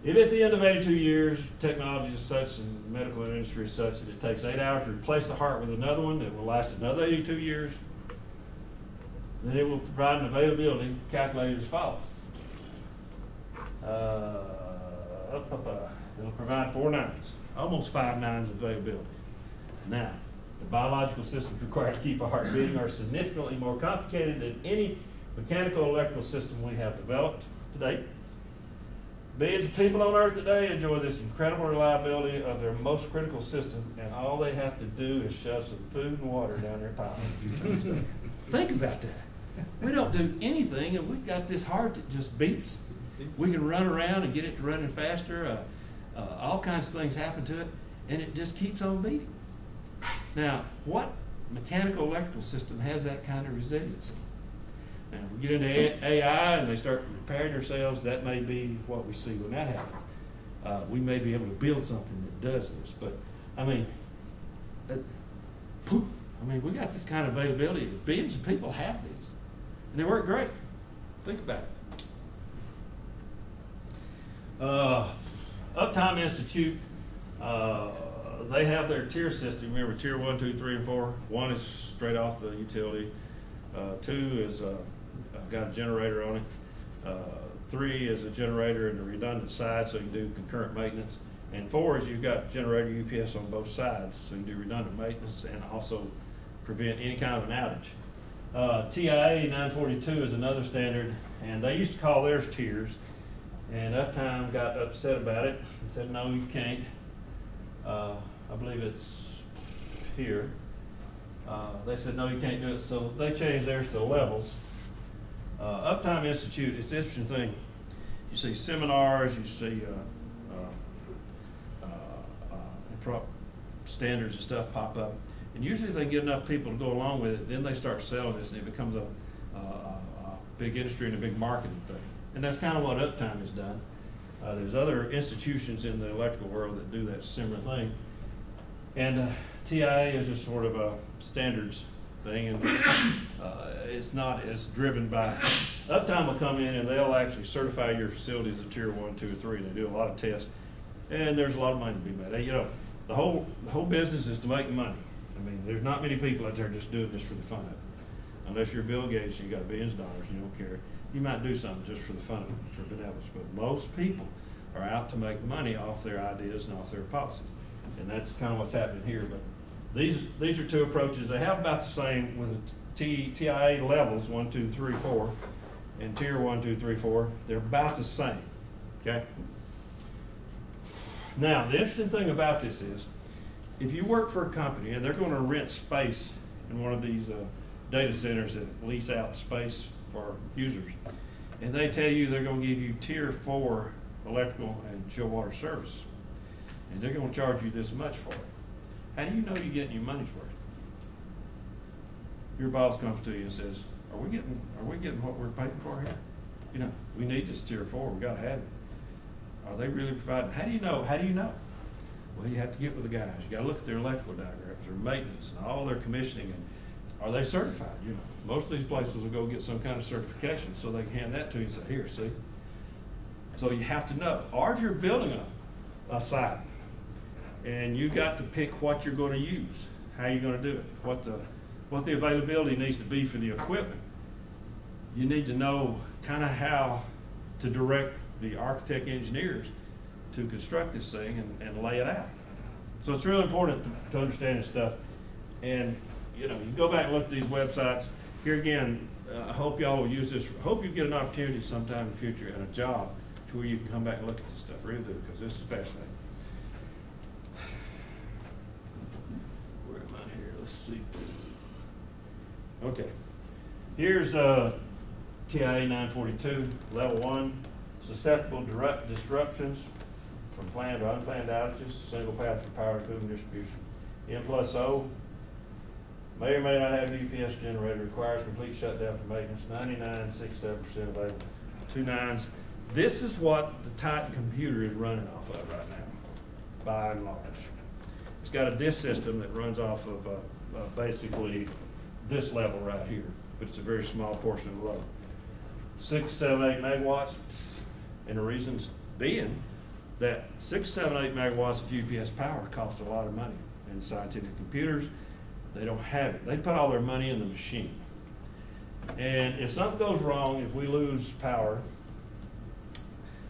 If at the end of 82 years, technology is such and the medical industry is such that it takes 8 hours to replace the heart with another one that will last another 82 years, then it will provide an availability calculated as follows. It'll provide 4 nines, almost 5 nines of availability. Now, the biological systems required to keep a heart beating are significantly more complicated than any mechanical electrical system we have developed to date. Billions of people on Earth today enjoy this incredible reliability of their most critical system, and all they have to do is shove some food and water down their pipe. Think about that. We don't do anything, and we've got this heart that just beats. We can run around and get it to running faster. All kinds of things happen to it, and it just keeps on beating. Now, what mechanical electrical system has that kind of resiliency? Now, if we get into AI and they start repairing themselves, that may be what we see when that happens. We may be able to build something that does this, but I mean, we got this kind of availability. Billions of people have these, and they work great. Think about it. Uptime Institute, they have their tier system. Remember, tier 1, 2, 3, and 4. 1 is straight off the utility. 2 is got a generator on it. 3 is a generator and a redundant side, so you can do concurrent maintenance. And 4 is you've got generator UPS on both sides, so you can do redundant maintenance and also prevent any kind of an outage. TIA 942 is another standard, and they used to call theirs tiers. And Uptime got upset about it and said, no, you can't. I believe it's here. They said, no, you can't do it. So they changed theirs to levels. Uptime Institute, it's an interesting thing. You see seminars, you see standards and stuff pop up. And usually if they get enough people to go along with it, then they start selling this and it becomes a big industry and a big marketing thing. And that's kind of what Uptime has done. There's other institutions in the electrical world that do that similar thing. And TIA is just sort of a standards thing, and it's not as driven by. Uptime will come in and they'll actually certify your facilities as tier 1, 2, or 3. They do a lot of tests, and there's a lot of money to be made. You know, the whole business is to make money. I mean, there's not many people out there just doing this for the fun of it. Unless you're Bill Gates and you got billions of dollars and you don't care. You might do something just for the fun of it, for benevolence, but most people are out to make money off their ideas and off their policies. And that's kind of what's happening here. But these are 2 approaches. They have about the same with the TIA levels, 1, 2, 3, 4, and tier 1, 2, 3, 4. They're about the same, okay? Now, the interesting thing about this is, if you work for a company and they're going to rent space in one of these data centers that lease out space for users, and they tell you they're going to give you tier 4 electrical and chill water service, and they're going to charge you this much for it. How do you know you're getting your money's worth? Your boss comes to you and says, are we getting what we're paying for here? You know, we need this tier 4, we got to have it. Are they really providing? How do you know? How do you know? Well, you have to get with the guys. You got to look at their electrical diagrams, their maintenance, and all their commissioning, and are they certified? You know, most of these places will go get some kind of certification so they can hand that to you and say, here, see. So you have to know. Or if you're building a site and you got to pick what you're going to use, how you're going to do it, what the availability needs to be for the equipment, you need to know kind of how to direct the architect engineers to construct this thing and lay it out. So it's really important to understand this stuff. And you know, you go back and look at these websites. Here again, I hope y'all will use this. I hope you get an opportunity sometime in the future at a job to where you can come back and look at this stuff. Really do, because this is fascinating. Where am I here? Let's see. Okay. Here's TIA 942, level 1, susceptible disruptions from planned or unplanned outages, single path for power and cooling distribution. N+O, may or may not have an UPS generator, requires complete shutdown for maintenance, 99.67% available. 2 nines. This is what the Titan computer is running off of right now, by and large. It's got a disk system that runs off of basically this level right here, but it's a very small portion of the load. 6, 7, 8 megawatts, and the reasons being that 6, 7, 8 megawatts of UPS power costs a lot of money. And scientific computers, they don't have it. They put all their money in the machine. And if something goes wrong, if we lose power,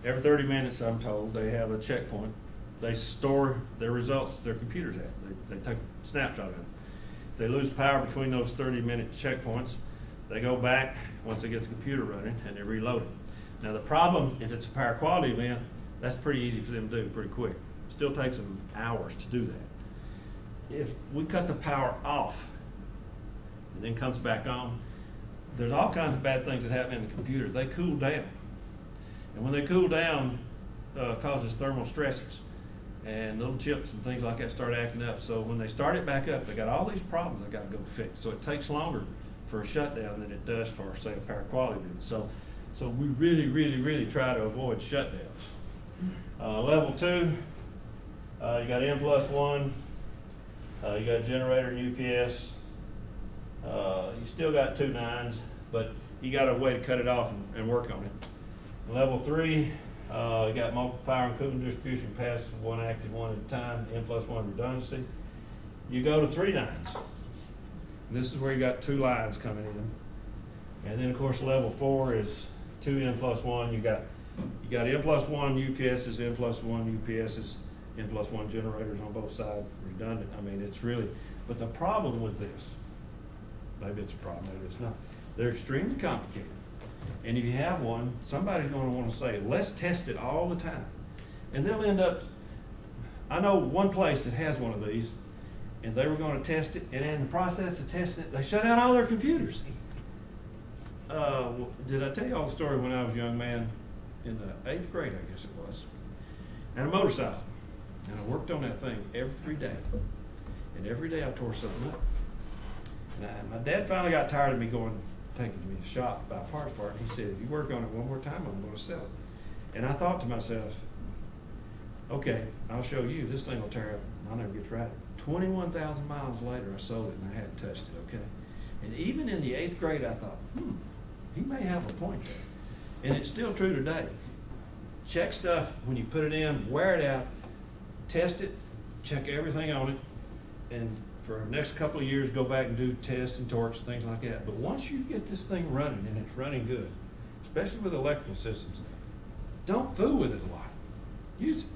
every 30 minutes, I'm told, they have a checkpoint. They store their results their computers have. They take a snapshot of it. If they lose power between those 30-minute checkpoints, they go back once they get the computer running and they reload it. Now the problem, if it's a power quality event, that's pretty easy for them to do pretty quick. It still takes them hours to do that. If we cut the power off and then comes back on, there's all kinds of bad things that happen in the computer. They cool down. And when they cool down, causes thermal stresses. And little chips and things like that start acting up. So when they start it back up, they got all these problems they got to go fix. So it takes longer for a shutdown than it does for, say, a power quality event. So we really try to avoid shutdowns. Level 2, you got N+1, you got generator and UPS. You still got 2 nines, but you got a way to cut it off and work on it. Level 3, you got multiple power and cooling distribution paths, one active, one at a time, N+1 redundancy. You go to 3 nines. This is where you got 2 lines coming in. And then of course level 4 is 2 N+1. You got N+1 UPSs, N+1 UPSs, N+1 generators on both sides, redundant. I mean, it's really, but the problem with this, maybe it's a problem, maybe it's not, they're extremely complicated. And if you have one, somebody's going to want to say, let's test it all the time. And they'll end up, I know one place that has one of these, and they were going to test it, and in the process of testing it, they shut down all their computers. Did I tell you all the story when I was a young man in the 8th grade, I guess it was, and a motorcycle. And I worked on that thing every day. And every day I tore something up. And my dad finally got tired of me taking me to the shop to buy a parts part, and he said, if you work on it one more time, I'm going to sell it. And I thought to myself, okay, I'll show you. This thing will tear up. I'll never get right. 21,000 miles later, I sold it, and I hadn't touched it, okay? And even in the 8th grade, I thought, he may have a point there. And it's still true today. Check stuff when you put it in, wear it out, test it, check everything on it, and for the next couple of years, go back and do tests and torques and things like that. But once you get this thing running, and it's running good, especially with electrical systems, don't fool with it a lot. Use it.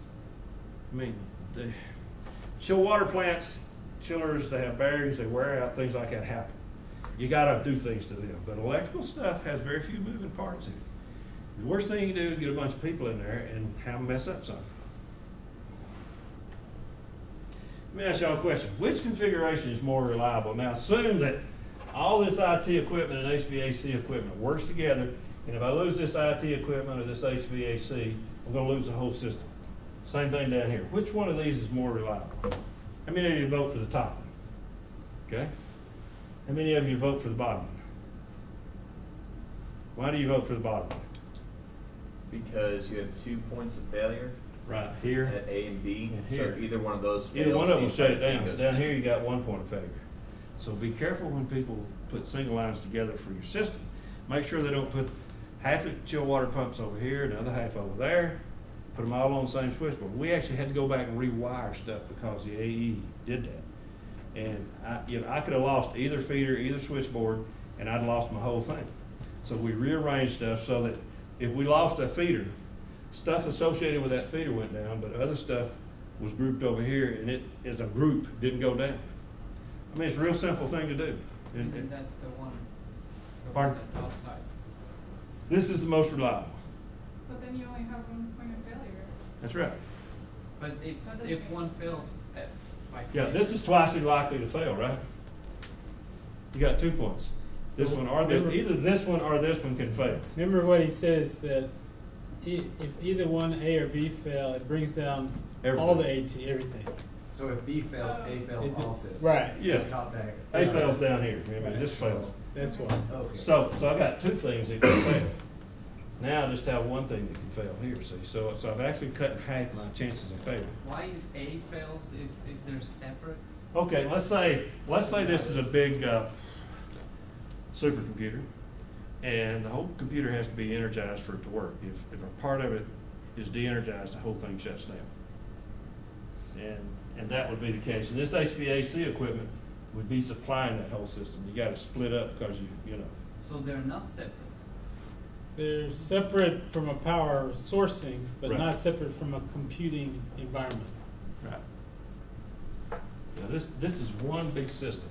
I mean, the chill water plants, chillers, they have bearings, they wear out, things like that happen. You gotta do things to them. But electrical stuff has very few moving parts in it. The worst thing you can do is get a bunch of people in there and have them mess up something. Let me ask y'all a question. Which configuration is more reliable? Now assume that all this IT equipment and HVAC equipment works together, and if I lose this IT equipment or this HVAC, I'm going to lose the whole system. Same thing down here. Which one of these is more reliable? How many of you vote for the top one? Okay. How many of you vote for the bottom one? Why do you vote for the bottom one? Because you have 2 points of failure. Right here. At A and B. And here. So if either one of those fails, Either one of them will shut it the down. Down here you got 1 point of failure. So be careful when people put single lines together for your system. Make sure they don't put half the chill water pumps over here, another half over there, put them all on the same switchboard. We actually had to go back and rewire stuff because the AE did that. And I could have lost either feeder, either switchboard, and I'd lost my whole thing. So we rearranged stuff so that if we lost a feeder, stuff associated with that feeder went down, but other stuff was grouped over here, and it, as a group, didn't go down. I mean, it's a real simple thing to do. Isn't that the one Pardon? that's outside? This is the most reliable. But then you only have 1 point of failure. That's right. But if one fails by Yeah, this is twice as likely to fail, right? You got 2 points. This one or either this one or this one can fail. Remember what he says, that if either one, A or B, fail, it brings down all the AT, everything. So if B fails, A fails also. Right. Yeah. Top back. A fails down here. Remember, Right. this fails. That's why. Okay. So I got two things that can fail. Now I just have one thing that can fail here. See, so I've actually cut in half my chances of failure. Why is A fails if they're separate? Okay, let's say this is a big supercomputer, and the whole computer has to be energized for it to work. If a part of it is de-energized, the whole thing shuts down. And that would be the case. And this HVAC equipment would be supplying that whole system. You got to split up because you know. So they're not separate. They're separate from a power sourcing, but Right. not separate from a computing environment. Right. Now this is one big system,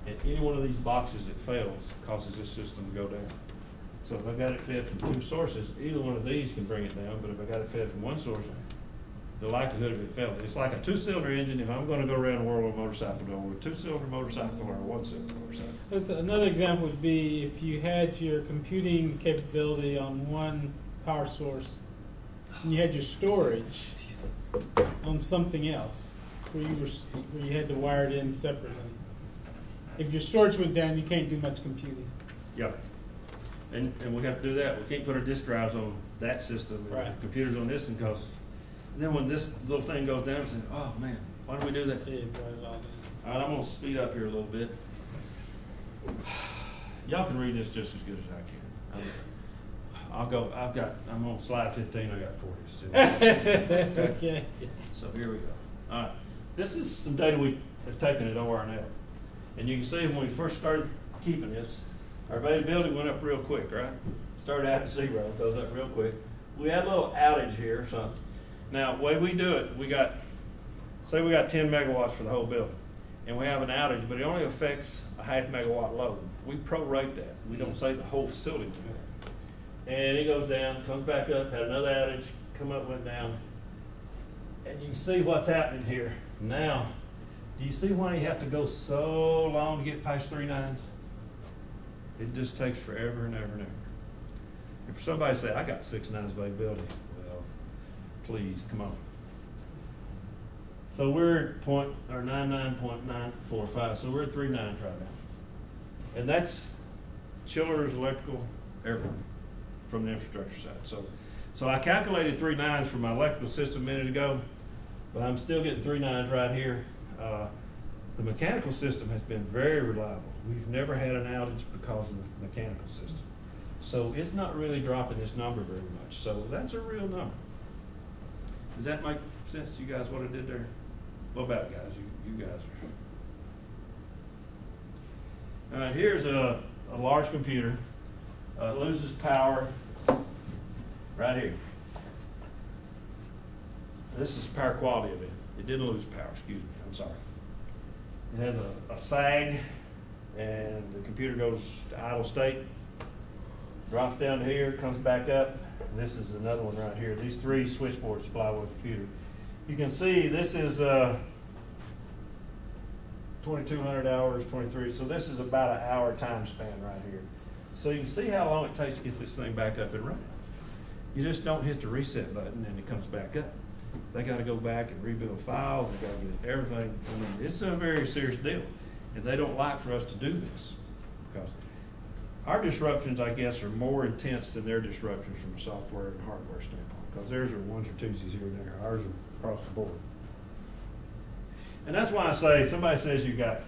and any one of these boxes that fails causes this system to go down. So if I got it fed from two sources, either one of these can bring it down, but if I got it fed from one source, the likelihood of it failing. It's like a two-cylinder engine. If I'm going to go around the world on a motorcycle, do I want a two-cylinder motorcycle or a one-cylinder motorcycle? That's another example would be if you had your computing capability on one power source, and you had your storage on something else, where you had to wire it in separately. If your storage went down, you can't do much computing. Yep. And we have to do that. We can't put our disk drives on that system and Right. computers on this, and then when this little thing goes down, it's like, oh man, why do we do that? Yeah, write it all down. All right, I'm gonna speed up here a little bit. Y'all can read this just as good as I can. I'm on slide 15, I got 40. Okay. So here we go. All right, this is some data we have taken at ORNL. And you can see when we first started keeping this, our availability went up real quick, right? Started out at 0, goes up real quick. We had a little outage here or something. Now, the way we do it, say we got 10 megawatts for the whole building, and we have an outage, but it only affects a half megawatt load. We prorate that. We don't say the whole facility went down. And it goes down, comes back up, had another outage, come up, went down. And you can see what's happening here. Now, do you see why you have to go so long to get past 3 nines? It just takes forever and ever and ever. If somebody say, I got 6 nines availability, well, please, come on. So we're at 99.945, so we're at 3 nines right now. And that's chillers, electrical, everything from the infrastructure side. So I calculated 3 nines for my electrical system a minute ago, but I'm still getting 3 nines right here. The mechanical system has been very reliable. We've never had an outage because of the mechanical system. So it's not really dropping this number very much. So that's a real number. Does that make sense to you guys, what I did there? What about it, guys? You guys are. All right, here's a large computer. It loses power right here. This is power quality of it. It didn't lose power, excuse me, I'm sorry. It has a sag, and the computer goes to idle state, drops down to here, comes back up. This is another one right here. These 3 switchboards supply one computer. You can see this is 2,200 hours, 23. So this is about an hour time span right here. So you can see how long it takes to get this thing back up and running. You just don't hit the reset button and it comes back up. They got to go back and rebuild files. They got to get everything. I mean, it's a very serious deal, and they don't like for us to do this because our disruptions, I guess, are more intense than their disruptions from a software and hardware standpoint. Because theirs are ones or twosies here and there. Ours are across the board. And that's why I say, somebody says you got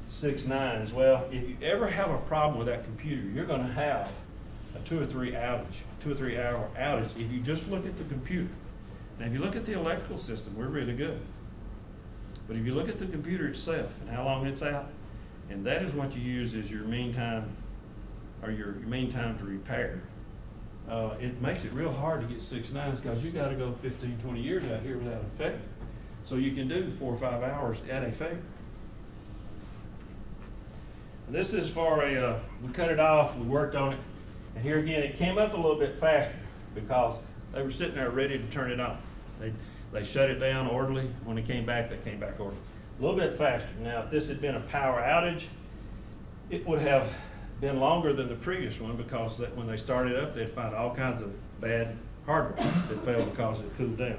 6 nines. Well, if you ever have a problem with that computer, you're going to have a 2 or 3 hour outage if you just look at the computer. Now, if you look at the electrical system, we're really good. But if you look at the computer itself and how long it's out, and that is what you use as your mean time, or your mean time to repair, it makes it real hard to get 6 nines because you got to go 15, 20 years out here without a failure. So you can do 4 or 5 hours at a failure. And this is for we cut it off, we worked on it, and here again, it came up a little bit faster because they were sitting there ready to turn it on. They shut it down orderly. When it came back, they came back orderly. A little bit faster. Now, if this had been a power outage, it would have been longer than the previous one because when they started up, they'd find all kinds of bad hardware that failed because it cooled down.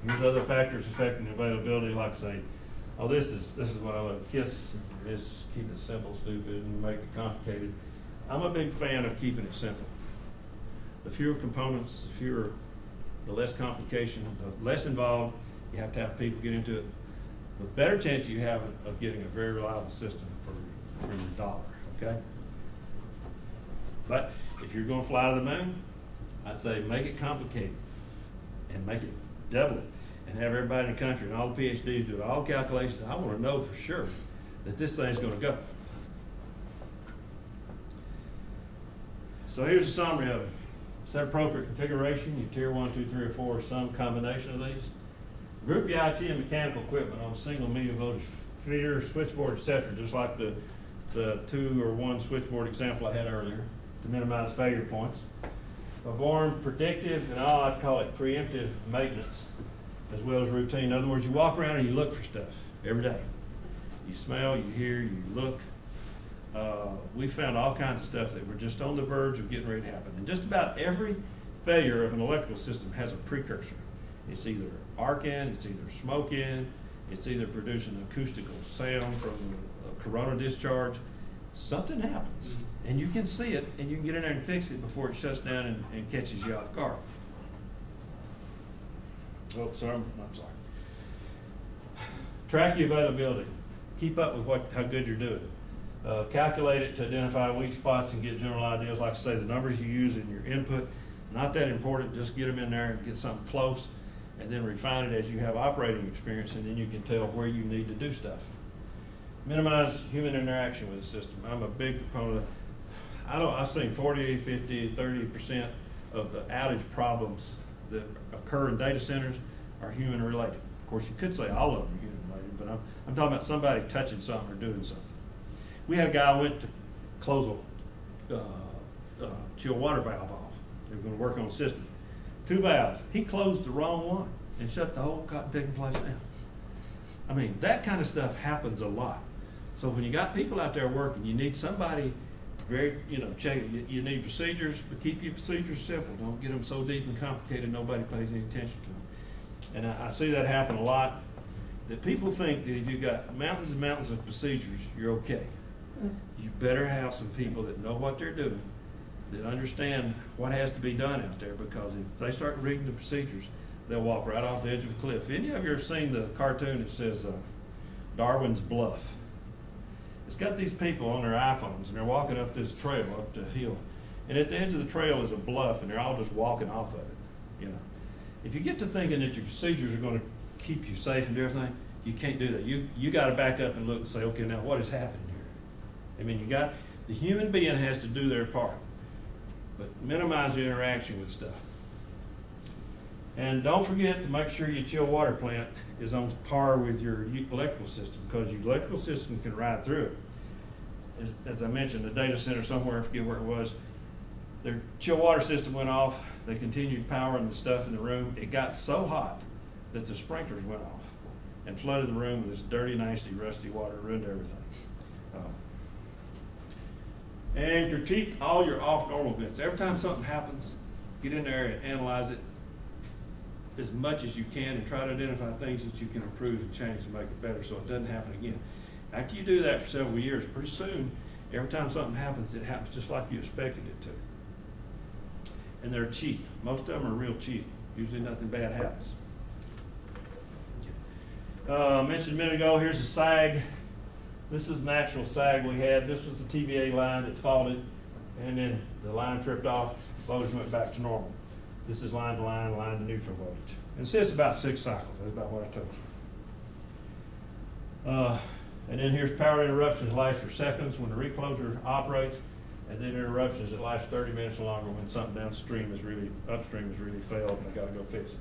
Here's other factors affecting availability, like say, oh, this is what I love. KISS is keep it simple, stupid, and make it complicated. I'm a big fan of keeping it simple. The fewer components, the less complication, the less involved you have to have people get into it, the better chance you have of getting a very reliable system for your dollar, okay? But if you're going to fly to the moon, I'd say make it complicated and make it double it and have everybody in the country and all the PhDs do all the calculations. I want to know for sure that this thing's going to go. So here's a summary of it. Set appropriate configuration, your tier 1, 2, 3, or 4, or some combination of these. Group your IT and mechanical equipment on single medium voltage feeder, switchboard, etc., just like the 2 or 1 switchboard example I had earlier, to minimize failure points. Perform predictive and I'd call it preemptive maintenance as well as routine. In other words, you walk around and you look for stuff every day. You smell, you hear, you look. We found all kinds of stuff that were just on the verge of getting ready to happen. And just about every failure of an electrical system has a precursor. It's either arc in, it's either smoke in, it's either producing acoustical sound from a corona discharge. Something happens, and you can see it, and you can get in there and fix it before it shuts down and catches you off guard. Oh, sorry, I'm sorry. Track your availability. Keep up with how good you're doing. Calculate it to identify weak spots and get general ideas. Like I say, the numbers you use in your input, not that important. Just get them in there and get something close, and then refine it as you have operating experience, and then you can tell where you need to do stuff. Minimize human interaction with the system. I'm a big proponent of, I've seen 40, 50, 30% of the outage problems that occur in data centers are human related. Of course, you could say all of them are human related, but I'm talking about somebody touching something or doing something. We had a guy who went to close a chill water valve off. They were going to work on a system. 2 valves. He closed the wrong one and shut the whole cotton picking place down. I mean, that kind of stuff happens a lot. So when you got people out there working, you need somebody very, check it. You need procedures, but keep your procedures simple. Don't get them so deep and complicated nobody pays any attention to them. And I see that happen a lot, that people think that if you've got mountains and mountains of procedures, you're okay. You better have some people that know what they're doing, that understand what has to be done out there, because if they start reading the procedures, they'll walk right off the edge of a cliff. Any of you ever seen the cartoon that says Darwin's Bluff? It's got these people on their iPhones, and they're walking up this trail, up the hill. And at the edge of the trail is a bluff, and they're all just walking off of it, If you get to thinking that your procedures are going to keep you safe and do everything, you can't do that. You got to back up and look and say, okay, now what is happening here? I mean, the human being has to do their part, but minimize the interaction with stuff. And don't forget to make sure your chill water plant is on par with your electrical system, because your electrical system can ride through it. As I mentioned, the data center somewhere, I forget where it was, their chill water system went off. They continued powering the stuff in the room. It got so hot that the sprinklers went off and flooded the room with this dirty, nasty, rusty water, ruined everything. And critique all your off-normal events. Every time something happens, get in there and analyze it as much as you can and try to identify things that you can improve and change to make it better so it doesn't happen again. After you do that for several years, pretty soon, every time something happens, it happens just like you expected it to. And they're cheap. Most of them are real cheap. Usually nothing bad happens. I mentioned a minute ago, here's a sag. This is an actual sag we had. This was the TVA line that faulted, and then the line tripped off, voltage went back to normal. This is line to neutral voltage. And it says about 6 cycles. That's about what I told you. And then here's power interruptions, lasts for seconds when the recloser operates, and then interruptions that last 30 minutes or longer when something upstream has really failed and I got to go fix it.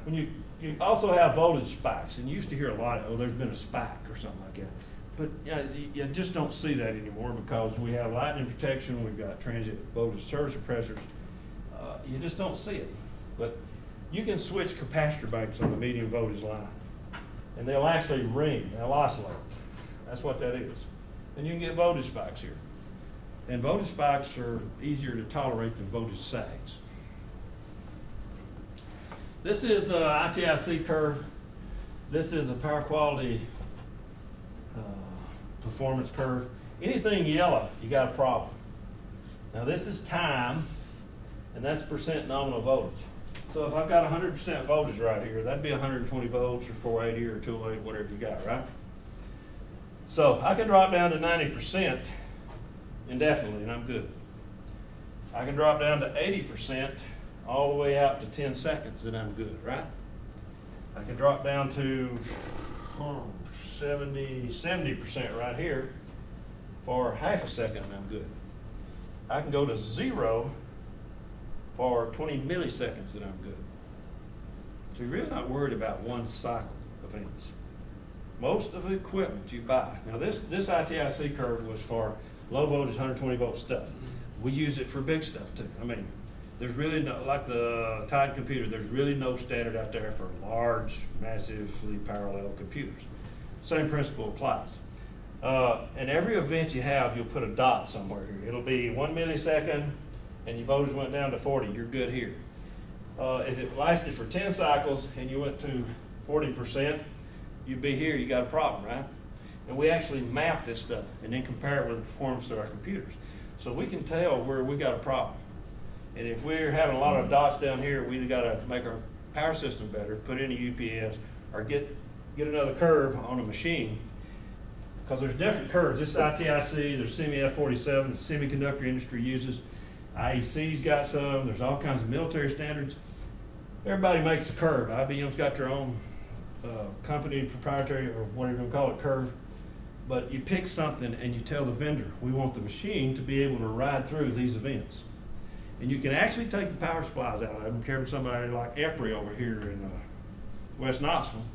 When you also have voltage spikes, and you used to hear a lot of, oh, there's been a spike or something like that. But you just don't see that anymore, because we have lightning protection, we've got transient voltage surge suppressors. You just don't see it. But you can switch capacitor banks on the medium voltage line. and they'll actually ring, they'll oscillate. That's what that is. And you can get voltage spikes here. And voltage spikes are easier to tolerate than voltage sags. This is a ITIC curve. This is a power quality performance curve. Anything yellow, you got a problem. Now this is time, and that's percent nominal voltage. So if I've got 100% voltage right here, that'd be 120 volts or 480 or 208, whatever you got, right? So I can drop down to 90% indefinitely, and I'm good. I can drop down to 80% all the way out to 10 seconds, and I'm good, right? I can drop down to 70% right here for half a second, and I'm good. I can go to 0 for 20 milliseconds, and I'm good. So you're really not worried about one cycle events. Most of the equipment you buy, now this ITIC curve was for low voltage, 120 volt stuff. We use it for big stuff too. I mean, there's really no, like the Titan computer, there's really no standard out there for large, massively parallel computers. Same principle applies. And every event you have, you'll put a dot somewhere here. It'll be 1 millisecond, and your voltage went down to 40, you're good here. If it lasted for 10 cycles and you went to 40%, you'd be here, you got a problem, right? And we actually map this stuff and then compare it with the performance of our computers. So we can tell where we got a problem. And if we're having a lot of dots down here, we either got to make our power system better, put in a UPS, or get another curve on a machine. Because there's different curves. This is ITIC, there's ECE463, the semiconductor industry uses. IEC's got some, there's all kinds of military standards. Everybody makes a curve. IBM's got their own company, proprietary, or whatever you call it, curve. But you pick something and you tell the vendor, we want the machine to be able to ride through these events. And you can actually take the power supplies out. I'm carrying somebody like EPRI over here in West Knoxville,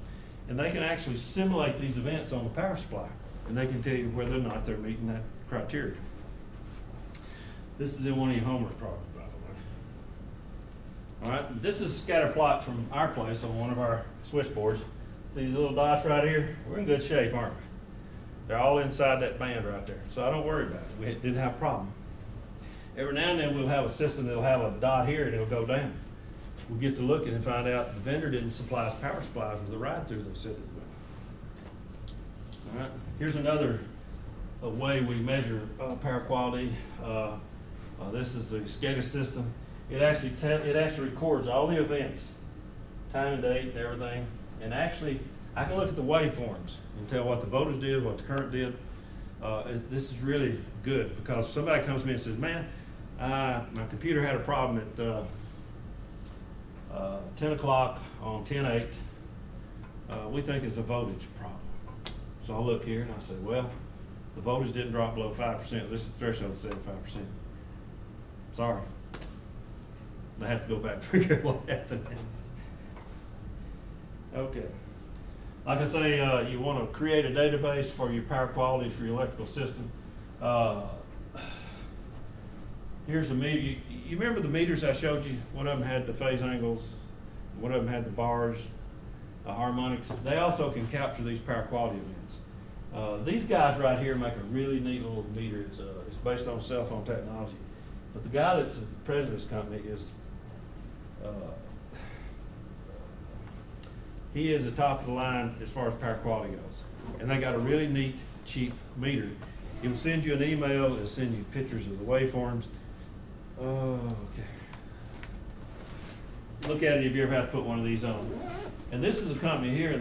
and they can actually simulate these events on the power supply, and they can tell you whether or not they're meeting that criteria. This is in one of your homework problems, by the way. All right, this is a scatter plot from our place on one of our switchboards. See these little dots right here? We're in good shape, aren't we? They're all inside that band right there, so I don't worry about it. We didn't have a problem. Every now and then we'll have a system that'll have a dot here and it'll go down. We'll get to looking and find out the vendor didn't supply us power supplies with the ride through they said it would. All right, here's another way we measure power quality. This is the SCADA system. It actually records all the events, time and date and everything. And actually, I can look at the waveforms and tell what the voltage did, what the current did. This is really good because somebody comes to me and says, man, my computer had a problem at 10 o'clock on 10/8. We think it's a voltage problem. So I look here and I say, well, the voltage didn't drop below 5%. This is the threshold of 75%. Sorry. I have to go back and figure out what happened. Okay. Like I say, you want to create a database for your power quality for your electrical system. Here's a meter. You remember the meters I showed you? One of them had the phase angles. One of them had the bars, harmonics. They also can capture these power quality events. These guys right here make a really neat little meter. It's based on cell phone technology. But the guy that's the president of this company is he is the top of the line as far as power quality goes. And they got a really neat, cheap meter. It will send you an email, it'll send you pictures of the waveforms. Okay. Look at it if you ever have to put one of these on. And this is a company here,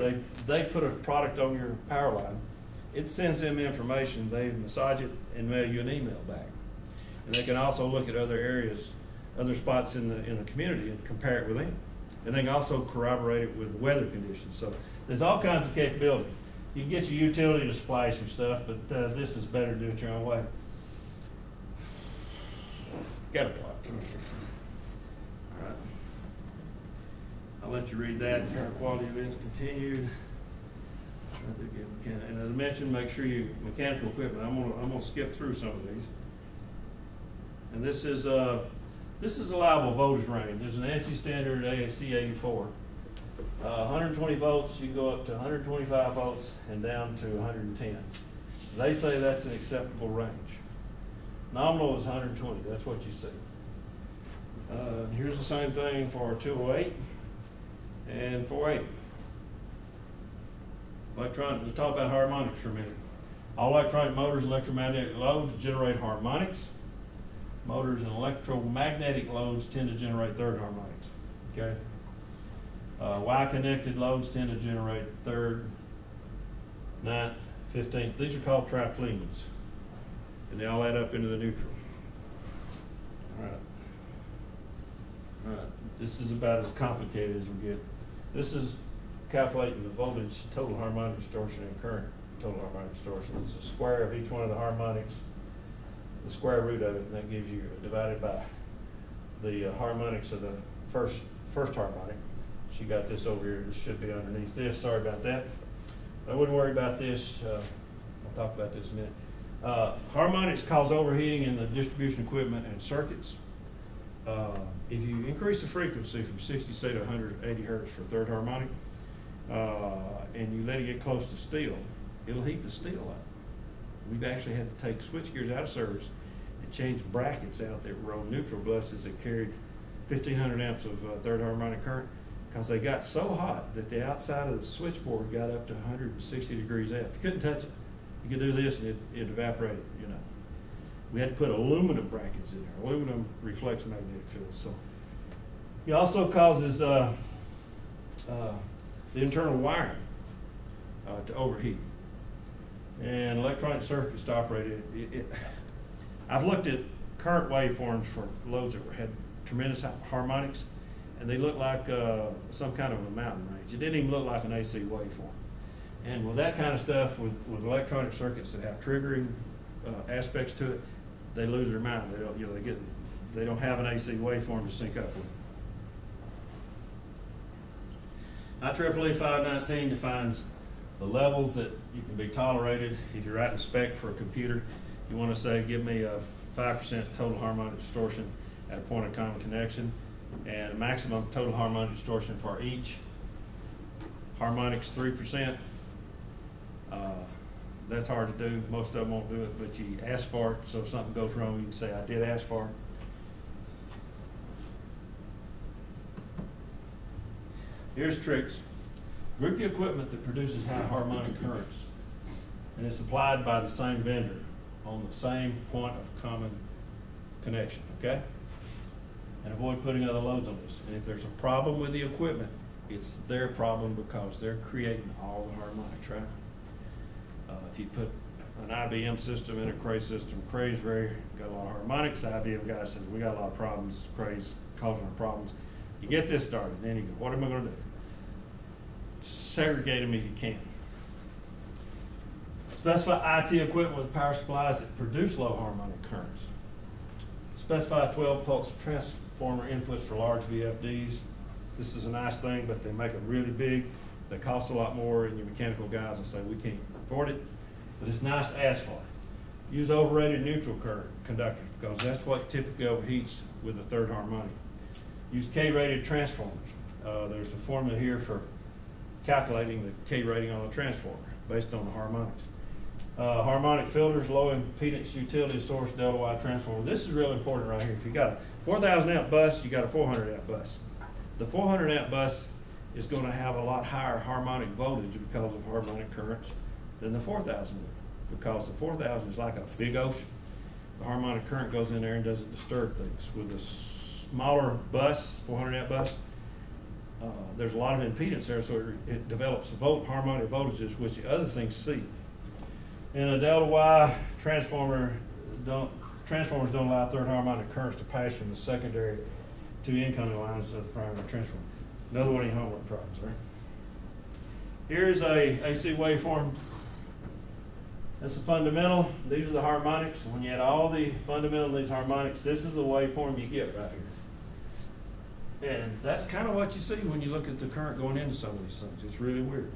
they put a product on your power line. It sends them information, they massage it and mail you an email back. And they can also look at other areas, other spots in the community and compare it with them. And they can also corroborate it with weather conditions. So there's all kinds of capability. You can get your utility to supply some stuff, but this is better to do it your own way. Got a plot. Come here. All right. I'll let you read that. Power quality events continued. And as I mentioned, make sure you mechanical equipment. I'm gonna skip through some of these. And this is allowable voltage range. There's an ANSI standard ECE4. 120 volts, you go up to 125 volts and down to 110. They say that's an acceptable range. Nominal is 120, that's what you see. Here's the same thing for 208 and 480. Electronic, let's talk about harmonics for a minute. All electronic motors, electromagnetic loads generate harmonics. Motors and electromagnetic loads tend to generate third harmonics. Okay. Y-connected loads tend to generate third, ninth, 15th. These are called triplemes, and they all add up into the neutral. All right. All right. This is about as complicated as we get. This is calculating the voltage, total harmonic distortion, and current total harmonic distortion. It's the square of each one of the harmonics, the square root of it, and that gives you divided by the harmonics of the first harmonic. She got this over here. This should be underneath this. Sorry about that. I wouldn't worry about this. I'll talk about this in a minute. Harmonics cause overheating in the distribution equipment and circuits. If you increase the frequency from 60 say to 180 hertz for third harmonic, and you let it get close to steel, it'll heat the steel up. We've actually had to take switch gears out of service and change brackets out that were on neutral buses that carried 1500 amps of third harmonic current, because they got so hot that the outside of the switchboard got up to 160 degrees F. You couldn't touch it. You could do this and it evaporated, you know. We had to put aluminum brackets in there. Aluminum reflects magnetic fields. So it also causes the internal wiring to overheat. And electronic circuits to operate it. I've looked at current waveforms for loads that had tremendous harmonics, and they look like some kind of a mountain range. It didn't even look like an AC waveform. And with that kind of stuff, with electronic circuits that have triggering aspects to it, they lose their mind. They don't, you know, they don't have an AC waveform to sync up with. IEEE 519 defines the levels that you can be tolerated. If you're writing spec for a computer, you want to say, give me a 5% total harmonic distortion at a point of common connection, and a maximum total harmonic distortion for each. Harmonics 3%. That's hard to do. Most of them won't do it, but you ask for it, so if something goes wrong, you can say, I did ask for it. Here's tricks. Group the equipment that produces high harmonic currents, and it's supplied by the same vendor on the same point of common connection, okay? And avoid putting other loads on this. And if there's a problem with the equipment, it's their problem because they're creating all the harmonics, right? If you put an IBM system in a Cray system, Cray's got a lot of harmonics. The IBM guy says, we got a lot of problems, Cray's causing our problems. You get this started, then you go, what am I going to do? Segregate them if you can. Specify IT equipment with power supplies that produce low harmonic currents. Specify 12 pulse transformer inputs for large VFDs. This is a nice thing, but they make them really big. They cost a lot more, and your mechanical guys will say, we can't afford it, but it's nice to ask for. Use overrated neutral current conductors, because that's what typically overheats with the third harmonic. Use K-rated transformers. There's a formula here for calculating the K rating on a transformer based on the harmonics. Harmonic filters, low impedance utility source delta Y transformer. This is real important right here. If you got a 4,000 amp bus, you got a 400 amp bus. The 400 amp bus is going to have a lot higher harmonic voltage because of harmonic currents than the 4,000 would, because the 4,000 is like a big ocean. The harmonic current goes in there and doesn't disturb things. With a smaller bus, 400 amp bus, there's a lot of impedance there, so it develops harmonic voltages, which the other things see. In a delta Y transformers don't allow third harmonic currents to pass from the secondary to incoming lines of the primary transformer. Another one of your homework problems, right? Here's a AC waveform. That's the fundamental. These are the harmonics. And when you add all the fundamental of these harmonics, this is the waveform you get right here. And that's kind of what you see when you look at the current going into some of these things. It's really weird.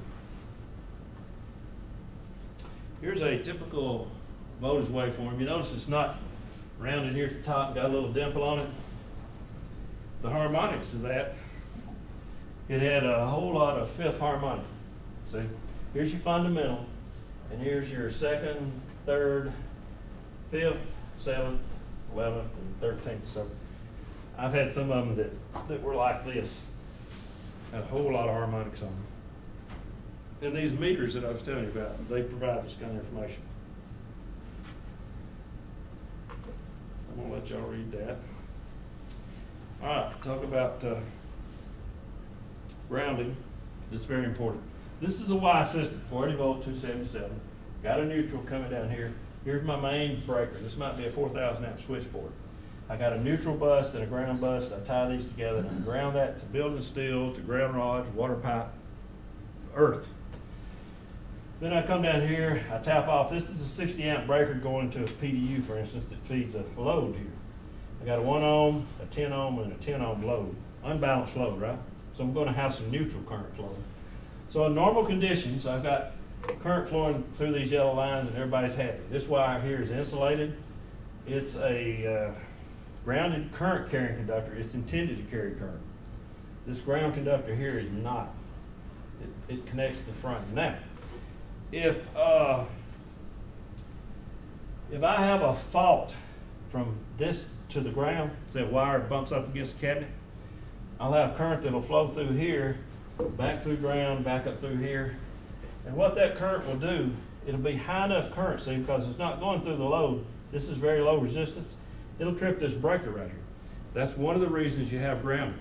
Here's a typical voltage waveform. You notice it's not rounded here at the top and got a little dimple on it. The harmonics of that it had a whole lot of fifth harmonic. See, here's your fundamental, and here's your second, third, fifth, 7th, 11th, and 13th. So I've had some of them that were like this, had a whole lot of harmonics on them. And these meters that I was telling you about, they provide this kind of information. I'm gonna let y'all read that. All right, talk about grounding. This is very important. This is a Y system, 40 volt, 277. Got a neutral coming down here. Here's my main breaker. This might be a 4,000 amp switchboard. I got a neutral bus and a ground bus. I tie these together and I ground that to building steel, to ground rods, water pipe, earth. Then I come down here, I tap off. This is a 60 amp breaker going to a PDU, for instance, that feeds a load here. I got a 1 ohm, a 10 ohm, and a 10 ohm load. Unbalanced load, right? So I'm going to have some neutral current flowing. So in normal conditions, I've got current flowing through these yellow lines and everybody's happy. This wire here is insulated. It's a grounded current carrying conductor. It's intended to carry current. This ground conductor here is not. It connects the front. Now, if I have a fault from this to the ground, so that wire bumps up against the cabinet, I'll have current that'll flow through here, back through ground, back up through here. And what that current will do, it'll be high enough current, see, because it's not going through the load. This is very low resistance. It'll trip this breaker right here. That's one of the reasons you have grounding,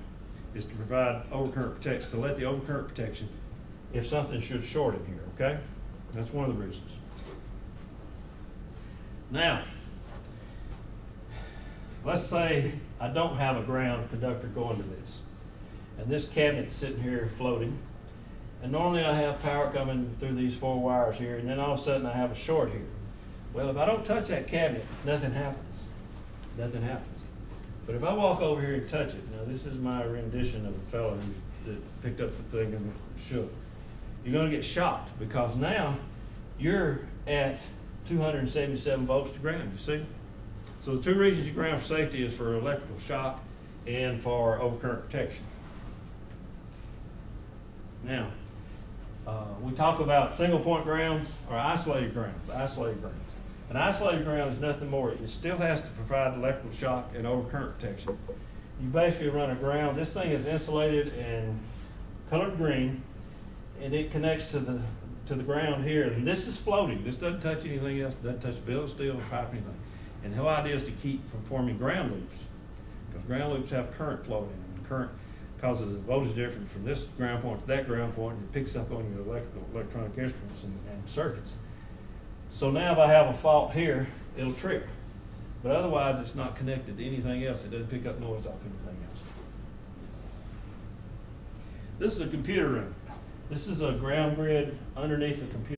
is to provide overcurrent protection, to let the overcurrent protection if something should short in here, okay? That's one of the reasons. Now, let's say I don't have a ground conductor going to this, and this cabinet's sitting here floating, and normally I have power coming through these 4 wires here, and then all of a sudden I have a short here. Well, if I don't touch that cabinet, nothing happens. Nothing happens. But if I walk over here and touch it, now this is my rendition of a fellow that picked up the thing and shook. You're going to get shocked, because now you're at 277 volts to ground, you see? So the 2 reasons you ground for safety is for electrical shock and for overcurrent protection. Now, we talk about single point grounds or isolated grounds. An isolated ground is nothing more. It still has to provide electrical shock and overcurrent protection. You basically run a ground. This thing is insulated and colored green, and it connects to the ground here. And this is floating. This doesn't touch anything else. Doesn't touch bill, steel, pipe, anything. And the whole idea is to keep from forming ground loops, because ground loops have current flowing in them. And current causes a voltage difference from this ground point to that ground point, and it picks up on your electronic instruments and circuits. So now if I have a fault here, it'll trip. But otherwise, it's not connected to anything else. It doesn't pick up noise off anything else. This is a computer room. This is a ground grid underneath the computer.